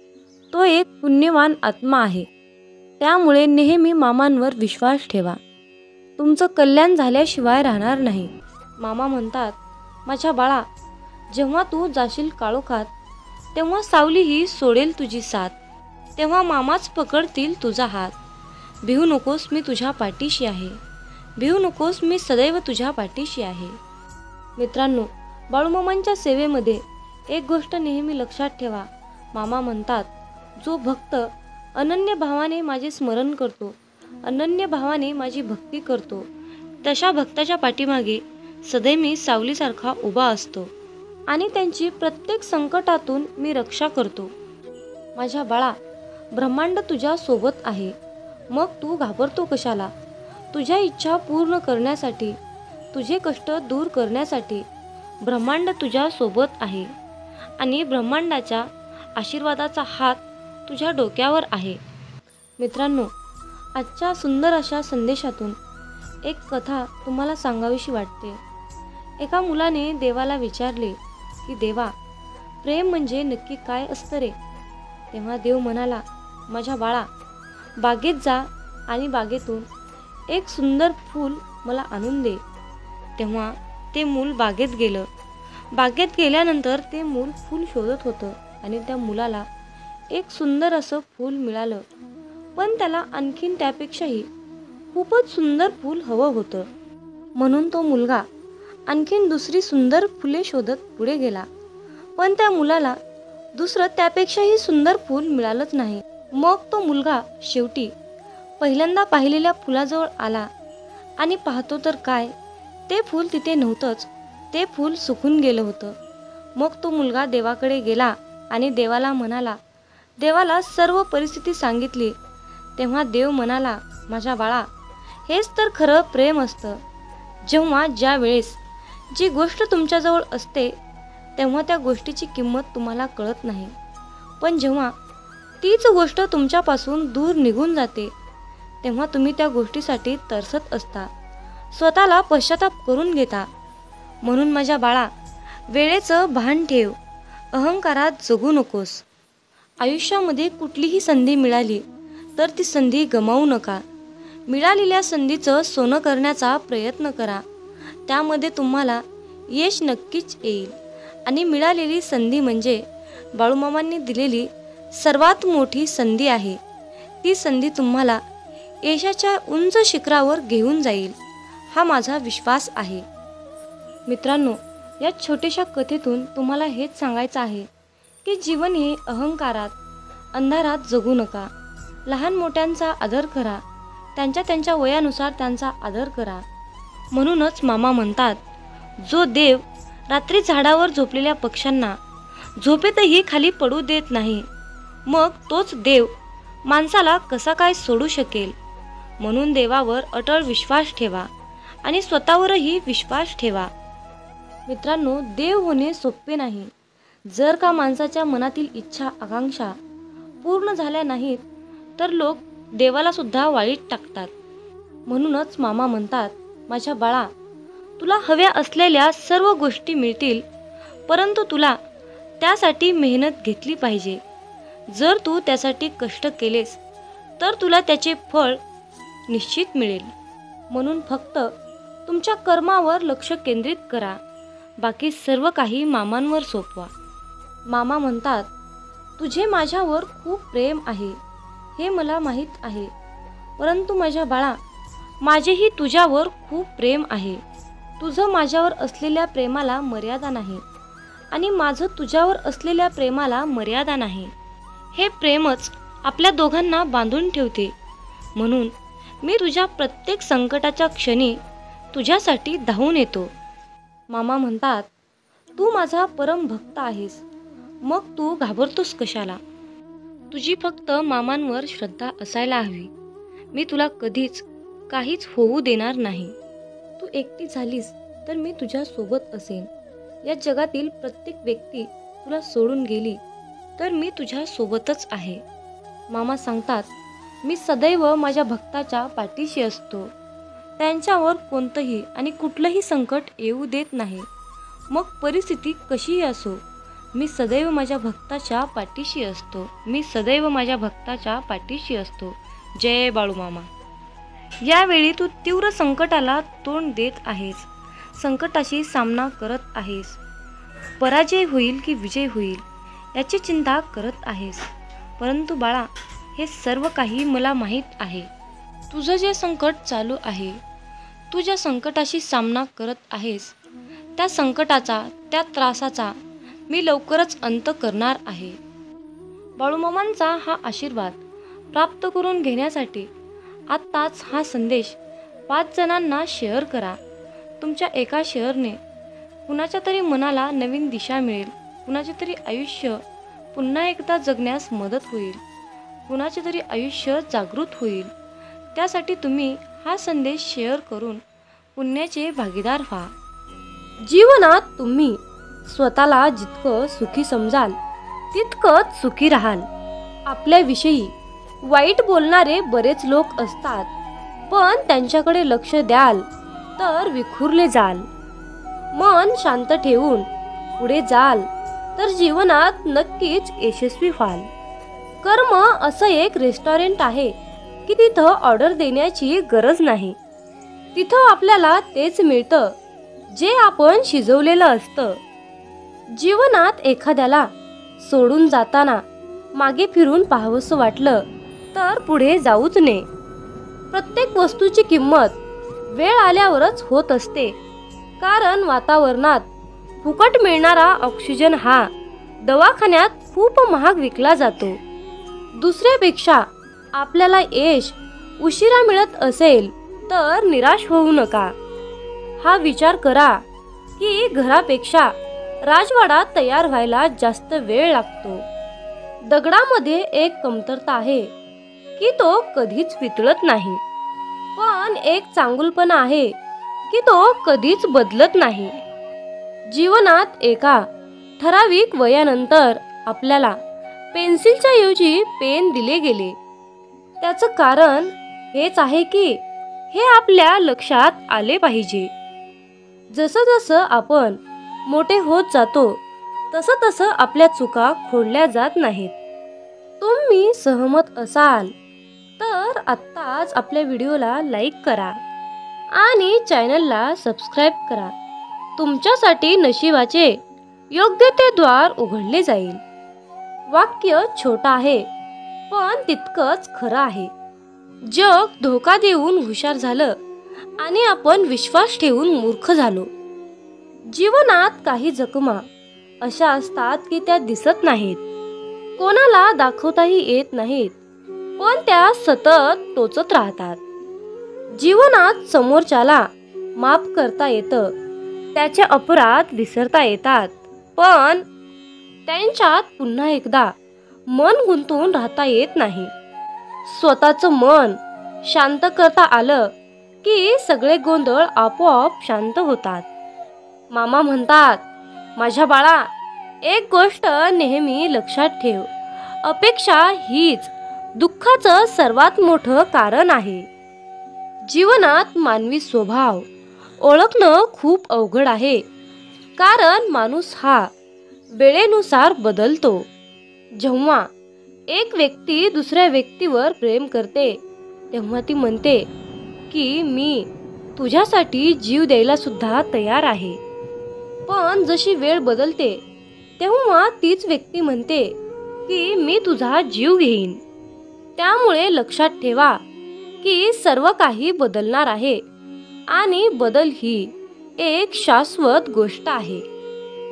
तो एक पुण्यवान आत्मा आहे. त्यामुळे नेहमी मामांवर विश्वास ठेवा. तुमचं कल्याण झाल्याशिवाय राहणार नाही. मामा म्हणतात, माझ्या बाळा, जेव्हा तू जाशील काळोखात तेव्हा सावली ही सोडेल तुझी साथ. तेव्हा मामाच पकडतील तुझा हात. भिवू नकोस, मी तुझ्या पाठीशी आहे. भिवू नकोस, मी सदैव तुझ्या पाठीशी आहे. मित्रांनो, बाळूमामांच्या सेवेमध्ये एक गोष्ट नेहमी लक्षात ठेवा. मामा म्हणतात, जो भक्त अनन्य भावाने माझे स्मरण करतो, अनन्य भावाने माझी भक्ती करतो, तशा भक्ताच्या पाठीमागे सदैव मी सावलीसारखा उभा असतो आणि त्यांची प्रत्येक संकटातून मी रक्षा करतो. माझ्या बाळा, ब्रह्मांड तुझ्या सोबत आहे, मग तू घाबरतो कशाला? तुझ्या इच्छा पूर्ण करण्यासाठी, तुझे कष्ट दूर करण्यासाठी ब्रह्मांड तुझ्या सोबत आहे आणि ब्रह्मांडाच्या आशीर्वादाचा हात तुझ्या डोक्यावर आहे. मित्रांनो, आजच्या सुंदर अशा संदेशातून एक कथा तुम्हाला सांगावीशी वाटते. एका मुलाने देवाला विचारले की देवा, प्रेम म्हणजे नक्की काय असतं रे? तेव्हा देव म्हणाला, माझ्या बाळा, बागेत जा आणि बागेतून एक सुंदर फूल मला आणून दे. तेव्हा ते मूल बागेत गेलं. बागेत गेल्यानंतर ते मूल फूल शोधत होतं. आणि त्या मुलाला एक सुंदर असं फूल मिळालं, पण त्याला आणखीन त्यापेक्षाही खूपच सुंदर फूल हवं होतं. म्हणून तो मुलगा आणखीन दुसरी सुंदर फुले शोधत पुढे गेला, पण त्या मुलाला दुसरं त्यापेक्षाही सुंदर फूल मिळालंच नाही. मग तो मुलगा शेवटी पहिल्यांदा पाहिलेल्या फुलाजवळ आला आणि पाहतो तर काय, ते फूल तिथे नव्हतंच, ते फूल सुकून गेलं होतं. मग तो मुलगा देवाकडे गेला आणि देवाला म्हणाला, देवाला सर्व परिस्थिती सांगितली. तेव्हा देव म्हणाला, माझ्या बाळा, हेच तर खरं प्रेम असतं. जेव्हा ज्या वेळेस जी गोष्ट तुमच्याजवळ असते तेव्हा त्या गोष्टीची किंमत तुम्हाला कळत नाही, पण जेव्हा तीच गोष्ट तुमच्यापासून दूर निघून जाते तेव्हा तुम्ही त्या गोष्टीसाठी तरसत असता, स्वतःला पश्चाताप करून घेता. म्हणून माझ्या बाळा, वेळेचं भान ठेव, अहंकारात जगू नकोस. आयुष्यामध्ये कुठलीही संधी मिळाली तर ती संधी गमावू नका. मिळालेल्या संधीचं सोनं करण्याचा प्रयत्न करा, त्यामध्ये तुम्हाला यश नक्कीच येईल. आणि मिळालेली संधी म्हणजे बाळूमामांनी दिलेली सर्वात मोठी संधी आहे. ती संधी तुम्हाला यशाच्या उंच शिखरावर घेऊन जाईल, हा माझा विश्वास आहे. मित्रांनो, या छोट्याशा कथेतून तुम्हाला हेच सांगायचं आहे की जीवन हे अहंकारात, अंधारात जगू नका. लहान मोठ्यांचा आदर करा, त्यांच्या वयानुसार त्यांचा आदर करा. म्हणूनच मामा म्हणतात, जो देव रात्री झाडावर झोपलेल्या पक्ष्यांना झोपेतही खाली पडू देत नाही, मग तोच देव माणसाला कसा काय सोडू शकेल. म्हणून देवावर अटळ विश्वास ठेवा आणि स्वतःवरही विश्वास ठेवा. मित्रांनो, देव होणे सोपे नाही. जर का माणसाच्या मनातील इच्छा आकांक्षा पूर्ण झाल्या नाहीत तर लोक देवाला सुद्धा वाळीत टाकतात. म्हणूनच मामा म्हणतात, माझ्या बाळा, तुला हव्या असलेल्या सर्व गोष्टी मिळतील, परंतु तुला त्यासाठी मेहनत घेतली पाहिजे. जर तू त्यासाठी कष्ट केलेस तर तुला त्याचे फळ निश्चित मिळेल. म्हणून फक्त तुमच्या कर्मावर लक्ष केंद्रित करा, बाकी सर्व काही मामांवर सोपवा. मामा म्हणतात, तुझे माझ्यावर खूप प्रेम आहे हे मला माहीत आहे, परंतु माझ्या बाळा, माझेही तुझ्यावर खूप प्रेम आहे. तुझं माझ्यावर असलेल्या प्रेमाला मर्यादा नाही आणि माझं तुझ्यावर असलेल्या प्रेमाला मर्यादा नाही. हे प्रेमच आपल्या दोघांना बांधून ठेवते. म्हणून मी तुझ्या प्रत्येक संकटाच्या क्षणी तुझ्यासाठी धावून येतो. मामा म्हणतात, तू माझा परम भक्त आहेस, मग तू घाबरतोस कशाला. तुझी फक्त मामांवर श्रद्धा असायला हवी. मी तुला कधीच काहीच होऊ देणार नाही. तू एकटी झालीस तर मी तुझ्या सोबत असेन. या जगातील प्रत्येक व्यक्ती तुला सोडून गेली तर मी तुझ्या सोबतच आहे. मामा सांगतात, मी सदैव माझ्या भक्ताच्या पाठीशी असतो. त्यांच्यावर कोणतंही आणि कुठलंही संकट येऊ देत नाही. मग परिस्थिती कशीही असो, मी सदैव माझ्या भक्ताच्या पाठीशी असतो. मी सदैव माझ्या भक्ताच्या पाठीशी असतो. जय बाळूमामा. यावेळी तू तीव्र संकटाला तोंड देत आहेस, संकटाशी सामना करत आहेस. पराजय होईल की विजय होईल याची चिंता करत आहेस, परंतु बाळा, हे सर्व काही मला माहीत आहे. तुझं जे संकट चालू आहे, तू ज्या संकटाशी सामना करत आहेस, त्या संकटाचा, त्या त्रासाचा मी लवकरच अंत करणार आहे. बाळूमामांचा हा आशीर्वाद प्राप्त करून घेण्यासाठी आत्ताच हा संदेश 5 जणांना शेअर करा. तुमच्या एका शेअरने कुणाच्या तरी मनाला नवीन दिशा मिळेल, कुणाचे तरी आयुष्य पुन्हा एकदा जगण्यास मदत होईल, कुणाचे तरी आयुष्य जागृत होईल. त्यासाठी तुम्ही हा संदेश शेअर करून पुण्याचे भागीदार व्हा. जीवनात तुम्ही स्वतःला जितकं सुखी समजाल तितकंच सुखी राहाल. आपल्याविषयी वाईट बोलणारे बरेच लोक असतात, पण त्यांच्याकडे लक्ष द्याल तर विखुरले जाल. मन शांत ठेवून पुढे जाल तर जीवनात नक्कीच यशस्वी व्हाल. कर्म असं एक रेस्टॉरंट आहे की तिथं ऑर्डर देण्याची गरज नाही. तिथं आपल्याला तेच मिळतं जे आपण शिजवलेलं असतं. जीवनात एखाद्याला सोडून जाताना मागे फिरून पाहावंसं वाटलं तर पुढे जाऊच नये. प्रत्येक वस्तूची किंमत वेळ आल्यावरच होत असते, कारण वातावरणात फुकट मिळणारा ऑक्सिजन हा दवाखान्यात खूप महाग विकला जातो. दुसऱ्यापेक्षा आपल्याला यश उशिरा मिळत असेल तर निराश होऊ नका. हा विचार करा की घरापेक्षा राजवाडा तयार व्हायला जास्त वेळ लागतो. दगडामध्ये एक कमतरता आहे की तो कधीच वितळत नाही, पण एक चांगुलपणा आहे की तो कधीच बदलत नाही. जीवनात एका ठराविक वयानंतर आपल्याला पेन्सिलच्या ऐवजी पेन दिले गेले. त्याचं कारण हेच आहे की हे आपल्या लक्षात आले पाहिजे. जसं जसं आपण मोठे होत जातो तसं तसं आपल्या चुका खोडल्या जात नाहीत. तुम्ही सहमत असाल तर आत्ताच आपल्या व्हिडिओला लाईक करा आणि चॅनलला सबस्क्राईब करा. तुमच्यासाठी नशिबाचे योग्य ते द्वार उघडले जाईल. वाक्य छोटं आहे पण तितकंच खरं आहे. जग धोका देऊन हुशार झालं आणि आपण विश्वास ठेवून मूर्ख झालो. जीवनात काही जखमा अशा असतात की त्या दिसत नाहीत, कोणाला दाखवताही येत नाहीत, पण त्या सतत टोचत राहतात. जीवनात समोरच्याला माफ करता येतं, त्याचे अपराध विसरता येतात, पण त्यांच्यात पुन्हा एकदा मन गुंतून राहता येत नाही. स्वतःचं मन शांत करता आलं की सगळे गोंधळ आपोआप शांत होतात. मामा म्हणतात, माझ्या बाळा, एक गोष्ट नेहमी लक्षात ठेव, अपेक्षा हीच दुःखाचं सर्वात मोठं कारण आहे. जीवनात मानवी स्वभाव ओळखणं खूप अवघड आहे, कारण माणूस हा वेळेनुसार बदलतो. जेव्हा एक व्यक्ती दुसऱ्या व्यक्तीवर प्रेम करते तेव्हा ती म्हणते की मी तुझ्यासाठी जीव द्यायला सुद्धा तयार आहे. पण जशी वेळ बदलते तेव्हा तीच व्यक्ती म्हणते की मी तुझा जीव घेईन. त्यामुळे लक्षात ठेवा की सर्व काही बदलणार आहे आणि बदल ही एक शाश्वत गोष्ट आहे.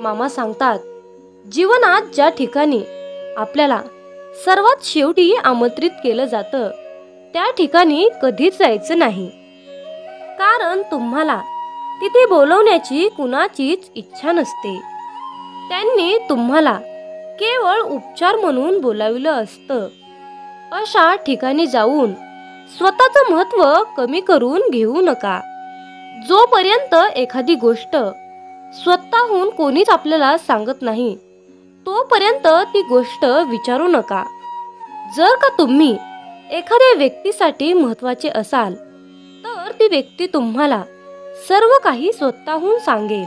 मामा सांगतात, जीवनात ज्या ठिकाणी आपल्याला सर्वात शेवटी आमंत्रित केलं जातं त्या ठिकाणी कधीच जायचं नाही, कारण तुम्हाला तिथे बोलवण्याची कुणाचीच इच्छा नसते. त्यांनी तुम्हाला केवळ उपचार म्हणून बोलावलं असतं. अशा ठिकाणी जाऊन स्वतःचं महत्त्व कमी करून घेऊ नका. जोपर्यंत एखादी गोष्ट स्वतःहून कोणीच आपल्याला सांगत नाही तोपर्यंत ती गोष्ट विचारू नका. जर का तुम्ही एखाद्या व्यक्तीसाठी महत्त्वाचे असाल तर ती व्यक्ती तुम्हाला सर्व काही स्वतःहून सांगेल.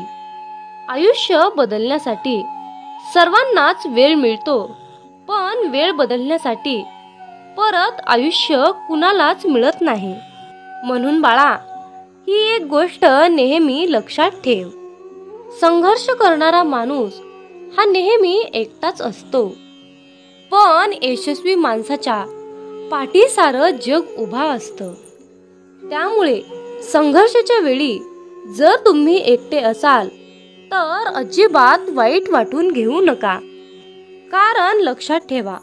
आयुष्य बदलण्यासाठी सर्वांनाच वेळ मिळतो, पण वेळ बदलण्यासाठी परत आयुष्य कुणालाच मिळत नाही. म्हणून बाळा, ही एक गोष्ट नेहमी लक्षात ठेव, संघर्ष करणारा माणूस हा नेहमी एकटाच असतो, पण यशस्वी माणसाच्या पाठी सारं जग उभा असतं. त्यामुळे संघर्षाच्या वेळी जर तुम्ही एकटे असाल तर अजिबात वाईट वाटून घेऊ नका, कारण लक्षात ठेवा,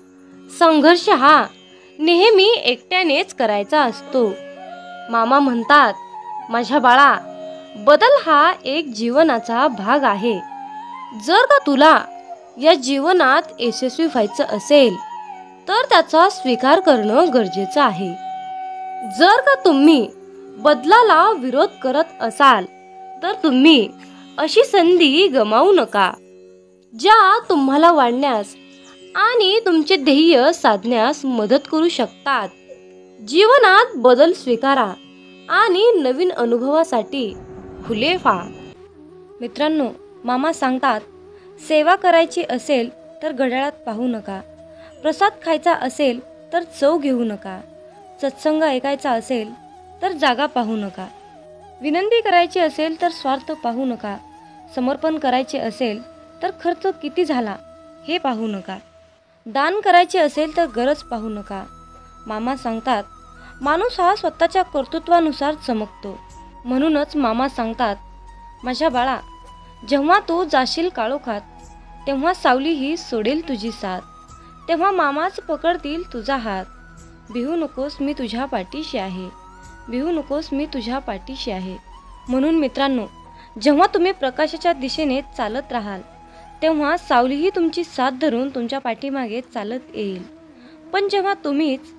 संघर्ष हा नेहमी एकट्यानेच करायचा असतो. मामा म्हणतात, माझ्या बाळा, बदल हा एक जीवनाचा भाग आहे. जर का तुला या जीवनात यशस्वी व्हायचं असेल तर त्याचा स्वीकार करणं गरजेचं आहे. जर का तुम्ही बदलाला विरोध करत असाल तर तुम्ही अशी संधी गमावू नका ज्या तुम्हाला वाढण्यास आणि तुमचे ध्येय साधण्यास मदत करू शकतात. जीवनात बदल स्वीकारा आणि नवीन अनुभवासाठी खुले व्हा. मित्रांनो, मामा सांगतात, सेवा करायची असेल तर घड्याळात पाहू नका, प्रसाद खायचा असेल तर चव घेऊ नका, सत्संग ऐकायचा असेल तर जागा पाहू नका, विनंती करायची असेल तर स्वार्थ पाहू नका, समर्पण करायचे असेल तर खर्च किती झाला हे पाहू नका. दान करायचे असेल तर गरज पाहू नका. मामा सांगतात, माणूस हा स्वतःच्या कर्तृत्वानुसार चमकतो. म्हणूनच मामा सांगतात, माझ्या बाळा, जेव्हा तू जाशील काळोखात, तेव्हा सावली ही सोडेल तुझी साथ. तेव्हा मामाच पकडतील तुझा हात. भिवू नकोस, मी तुझ्या पाठीशी आहे. भिवू नकोस, मी तुझ्या पाठीशी आहे. म्हणून मित्रांनो, जेव्हा तुम्ही प्रकाशाच्या दिशेने चालत राहाल, तेव्हा सावलीही तुमची साथ धरून तुमच्या पाठीमागे चालत येईल. पण जेव्हा तुम्हीच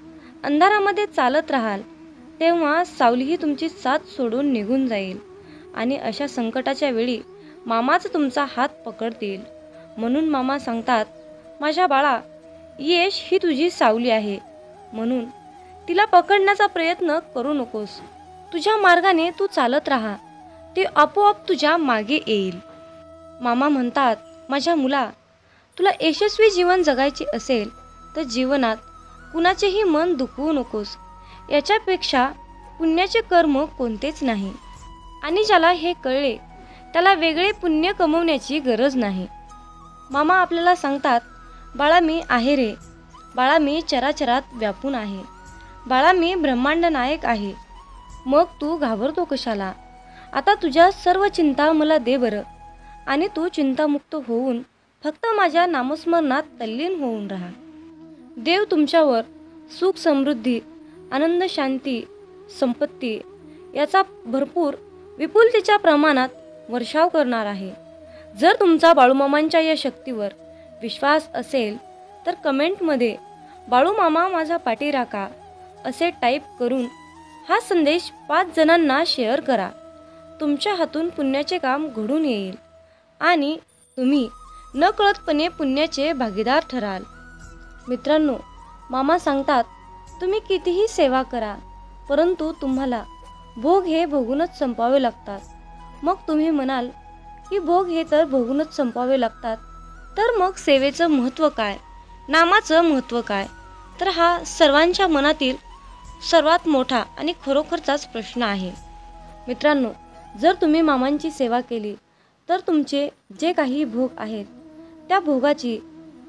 अंधारामध्ये चालत राहाल, तेव्हा सावलीही तुमची साथ सोडून निघून जाईल आणि अशा संकटाच्या वेळी मामाच तुमचा हात पकडतील. म्हणून मामा सांगतात, माझ्या बाळा, यश ही तुझी सावली आहे. म्हणून तिला पकडण्याचा प्रयत्न करू नकोस. तुझ्या मार्गाने तू चालत राहा, ते आपोआप तुझ्या मागे येईल. मामा म्हणतात, माझ्या मुला, तुला यशस्वी जीवन जगायचे असेल तर जीवनात कुणाचेही मन दुखवू नकोस. याच्यापेक्षा पुण्याचे कर्म कोणतेच नाही. आणि ज्याला हे कळले त्याला वेगळे पुण्य कमवण्याची गरज नाही. मामा आपल्याला सांगतात, बाळा मी आहे रे. बाळा मी चराचरात व्यापून आहे. बाळा मी ब्रह्मांड नायक आहे. मग तू घाबरतो कशाला? आता तुझ्या सर्व चिंता मला दे बरं. आणि तू चिंतामुक्त होऊन फक्त माझ्या नामस्मरणात तल्लीन होऊन राहा. देव तुमच्यावर सुख, समृद्धी, आनंद, शांती, संपत्ती याचा भरपूर विपुलतेच्या प्रमाणात वर्षाव करणार आहे. जर तुमचा बाळूमामांच्या या शक्तीवर विश्वास असेल तर कमेंटमध्ये बाळूमामा माझा पाठीराखा असे टाईप करून हा संदेश 5 जणांना शेअर करा. तुमच्या हातून पुण्याचे काम घडून येईल आणि तुम्ही नकळतपणे पुण्याचे भागीदार ठराल. मित्रांनो, मामा सांगतात, तुम्ही कितीही सेवा करा, परंतु तुम्हाला भोग हे भोगूनच संपवावे लागतात. मग तुम्ही म्हणाल की भोग हे तर भोगूनच संपवावे लागतात, तर मग सेवेचं महत्त्व काय, नामाचं महत्त्व काय? तर हा सर्वांच्या मनातील सर्वात मोठा आणि खरोखरचाच प्रश्न आहे. मित्रांनो, जर तुम्ही मामांची सेवा केली तर तुमचे जे काही भोग आहेत त्या भोगाची,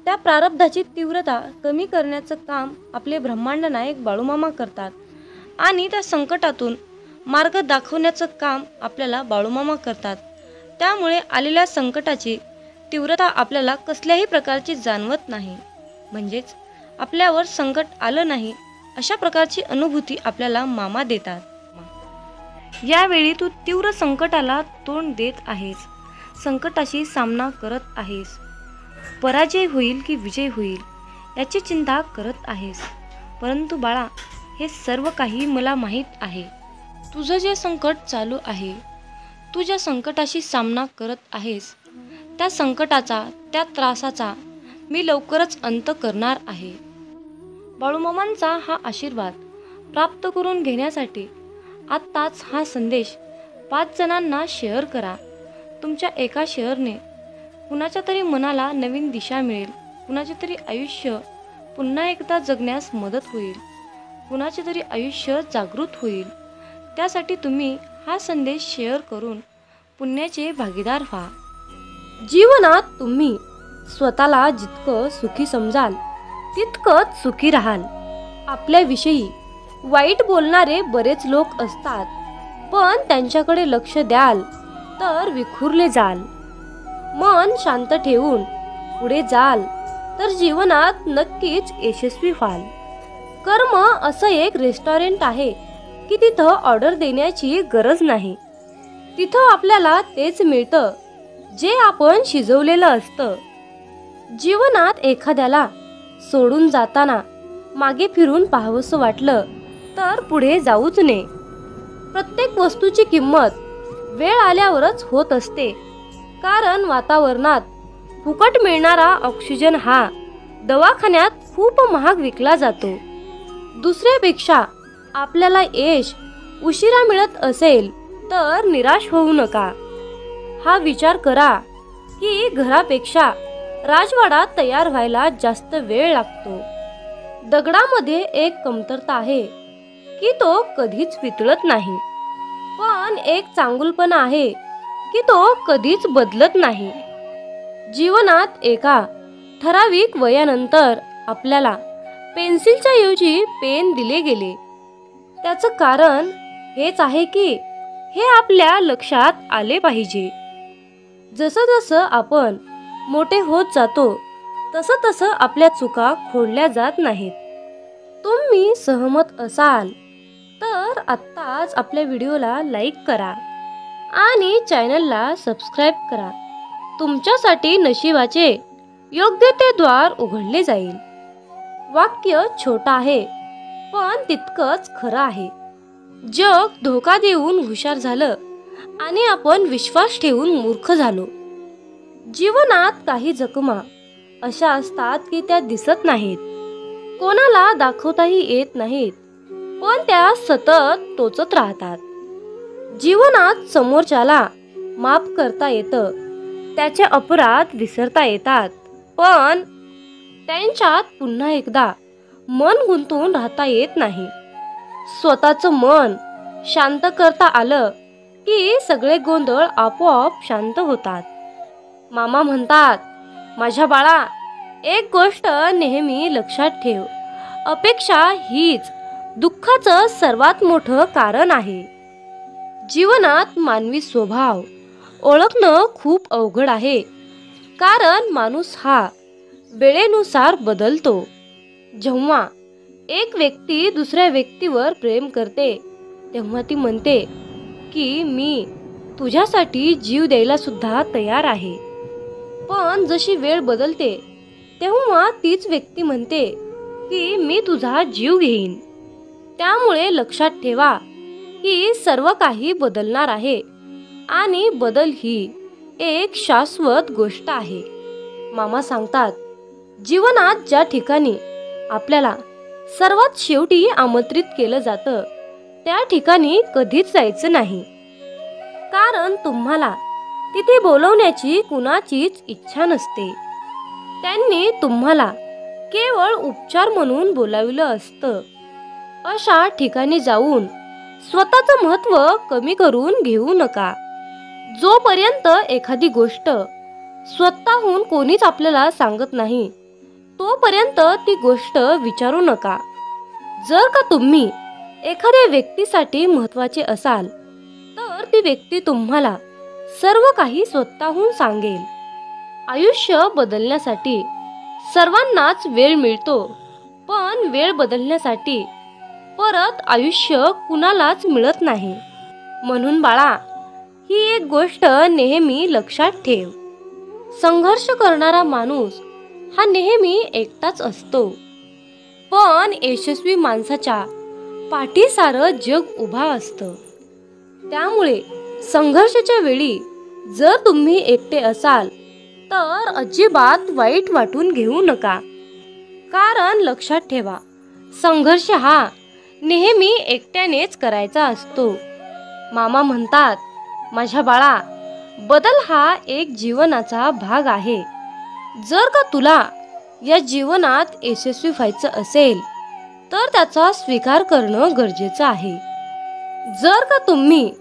त्या प्रारब्धाची तीव्रता कमी करण्याचं काम आपले ब्रह्मांड नायक बाळूमामा करतात. आणि त्या संकटातून मार्ग दाखवण्याचं काम आपल्याला बाळूमामा करतात. त्यामुळे आलेल्या संकटाची तीव्रता आपल्याला कसल्याही प्रकारची जाणवत नाही. म्हणजेच आपल्यावर संकट आलं नाही अशा प्रकारची अनुभूती आपल्याला मामा देतात. यावेळी तू तीव्र संकटाला तोंड देत आहेस, संकटाशी सामना करत आहेस. पराजय होईल की विजय होईल याची चिंता करत आहेस. परंतु बाळा, हे सर्व काही मला माहीत आहे. तुझं जे संकट चालू आहे, तू ज्या संकटाशी सामना करत आहेस, त्या संकटाचा, त्या त्रासाचा मी लवकरच अंत करणार आहे. बाळूमामांचा हा आशीर्वाद प्राप्त करून घेण्यासाठी आत्ताच हा संदेश 5 जणांना शेअर करा. तुमच्या एका शेअरने कुणाच्या तरी मनाला नवीन दिशा मिळेल, कुणाचे तरी आयुष्य पुन्हा एकदा जगण्यास मदत होईल, कुणाचे तरी आयुष्य जागृत होईल. त्यासाठी तुम्ही हा संदेश शेअर करून पुण्याचे भागीदार व्हा. जीवनात तुम्ही स्वतःला जितकं सुखी समजाल तितकंच सुखी राहाल. आपल्याविषयी वाईट बोलणारे बरेच लोक असतात, पण त्यांच्याकडे लक्ष द्याल तर विखुरले जाल. मन शांत ठेवून पुढे जाल तर जीवनात नक्कीच यशस्वी व्हाल. कर्म असं एक रेस्टॉरंट आहे की तिथं ऑर्डर देण्याची गरज नाही. तिथं आपल्याला तेच मिळतं जे आपण शिजवलेलं असतं. जीवनात एखाद्याला सोडून जाताना मागे फिरून पाहावंसं वाटलं तर पुढे जाऊच नये. प्रत्येक वस्तूची किंमत वेळ आल्यावरच होत असते, कारण वातावरणात फुकट मिळणारा ऑक्सिजन हा दवाखान्यात खूप महाग विकला जातो. दुसऱ्यापेक्षा आपल्याला यश उशिरा मिळत असेल तर निराश होऊ नका. हा विचार करा की घरापेक्षा राजवाडा तयार व्हायला जास्त वेळ लागतो. दगडामध्ये एक कमतरता आहे की तो कधीच वितळत नाही, पण एक चांगुलपणा आहे की तो कधीच बदलत नाही. जीवनात एका ठराविक वयानंतर आपल्याला पेन्सिलच्या ऐवजी पेन दिले गेले. त्याचं कारण हेच आहे की हे आपल्या लक्षात आले पाहिजे. जसं जसं आपण मोठे होत जातो तसं तसं आपल्या चुका खोडल्या जात नाहीत. तुम्ही सहमत असाल तर आत्ताच आपल्या व्हिडिओला लाईक करा आणि चॅनलला सबस्क्राईब करा. तुमच्यासाठी नशिबाचे योग्य ते द्वार उघडले जाईल. वाक्य छोटं आहे पण तितकंच खरं आहे. जग धोका देऊन हुशार झालं आणि आपण विश्वास ठेवून मूर्ख झालो. जीवनात काही जखमा अशा असतात की त्या दिसत नाहीत, कोणाला दाखवताही येत नाहीत, पण त्या सतत टोचत राहतात. जीवनात समोरच्याला माफ करता येतं, त्याचे अपराध विसरता येतात, पण त्यांच्यात पुन्हा एकदा मन गुंतून राहता येत नाही. स्वतःचं मन शांत करता आलं की सगळे गोंधळ आपोआप शांत होतात. मामा म्हणतात, माझ्या बाळा, एक गोष्ट नेहमी लक्षात ठेव, अपेक्षा हीच दुःखाचं सर्वात मोठं कारण आहे. जीवनात मानवी स्वभाव ओळखणं खूप अवघड आहे, कारण माणूस हा वेळेनुसार बदलतो. जेव्हा एक व्यक्ती दुसऱ्या व्यक्तीवर प्रेम करते तेव्हा ती म्हणते की मी तुझ्यासाठी जीव द्यायला सुद्धा तयार आहे. पण जशी वेळ बदलते तेव्हा तीच व्यक्ती म्हणते की मी तुझा जीव घेईन. त्यामुळे लक्षात ठेवा की सर्व काही बदलणार आहे आणि बदल ही एक शाश्वत गोष्ट आहे. मामा सांगतात, जीवनात ज्या ठिकाणी आपल्याला सर्वात शेवटी आमंत्रित केलं जातं त्या ठिकाणी कधीच जायचं नाही, कारण तुम्हाला तिथे बोलवण्याची कुणाचीच इच्छा नसते. त्यांनी तुम्हाला केवळ उपचार म्हणून बोलावलं असतं. अशा ठिकाणी जाऊन स्वतःचं महत्त्व कमी करून घेऊ नका. जोपर्यंत एखादी गोष्ट स्वतःहून कोणीच आपल्याला सांगत नाही तोपर्यंत ती गोष्ट विचारू नका. जर का तुम्ही एखाद्या व्यक्तीसाठी महत्त्वाचे असाल तर ती व्यक्ती तुम्हाला सर्व काही स्वतःहून सांगेल. आयुष्य बदलण्यासाठी सर्वांनाच वेळ मिळतो, पण वेळ बदलण्यासाठी परत आयुष्य कुणालाच मिळत नाही. म्हणून बाळा, ही एक गोष्ट नेहमी लक्षात ठेव, संघर्ष करणारा माणूस हा नेहमी एकटाच असतो, पण यशस्वी माणसाच्या पाठी सारं जग उभा असतं. त्यामुळे संघर्षाच्या वेळी जर तुम्ही एकटे असाल तर अजिबात वाईट वाटून घेऊ नका, कारण लक्षात ठेवा, संघर्ष हा नेहमी एकट्यानेच करायचा असतो. मामा म्हणतात, माझ्या बाळा, बदल हा एक जीवनाचा भाग आहे. जर का तुला या जीवनात यशस्वी व्हायचं असेल तर त्याचा स्वीकार करणं गरजेचं आहे. जर का तुम्ही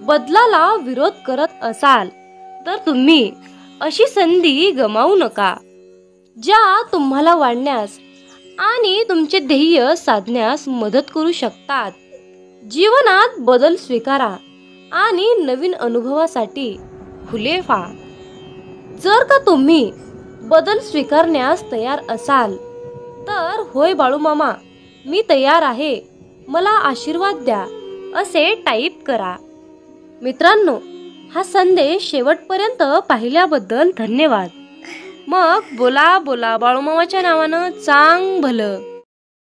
बदलाला विरोध करत असाल तर तुम्ही अशी संधी गमावू नका, ज्या तुम्हाला वाढण्यास आणि तुमचे ध्येय साधण्यास मदत करू शकतात. जीवनात बदल स्वीकारा आणि नवीन अनुभवासाठी खुले व्हा. जर का तुम्ही बदल स्वीकारण्यास तयार असाल तर होय बाळू मामा, मी तयार आहे, मला आशीर्वाद द्या असे टाईप करा. मित्रांनो, हा संदेश शेवटपर्यंत पाहिल्याबद्दल धन्यवाद. मग बोला बोला बाळू मामाच्या नावानं चांग भलं.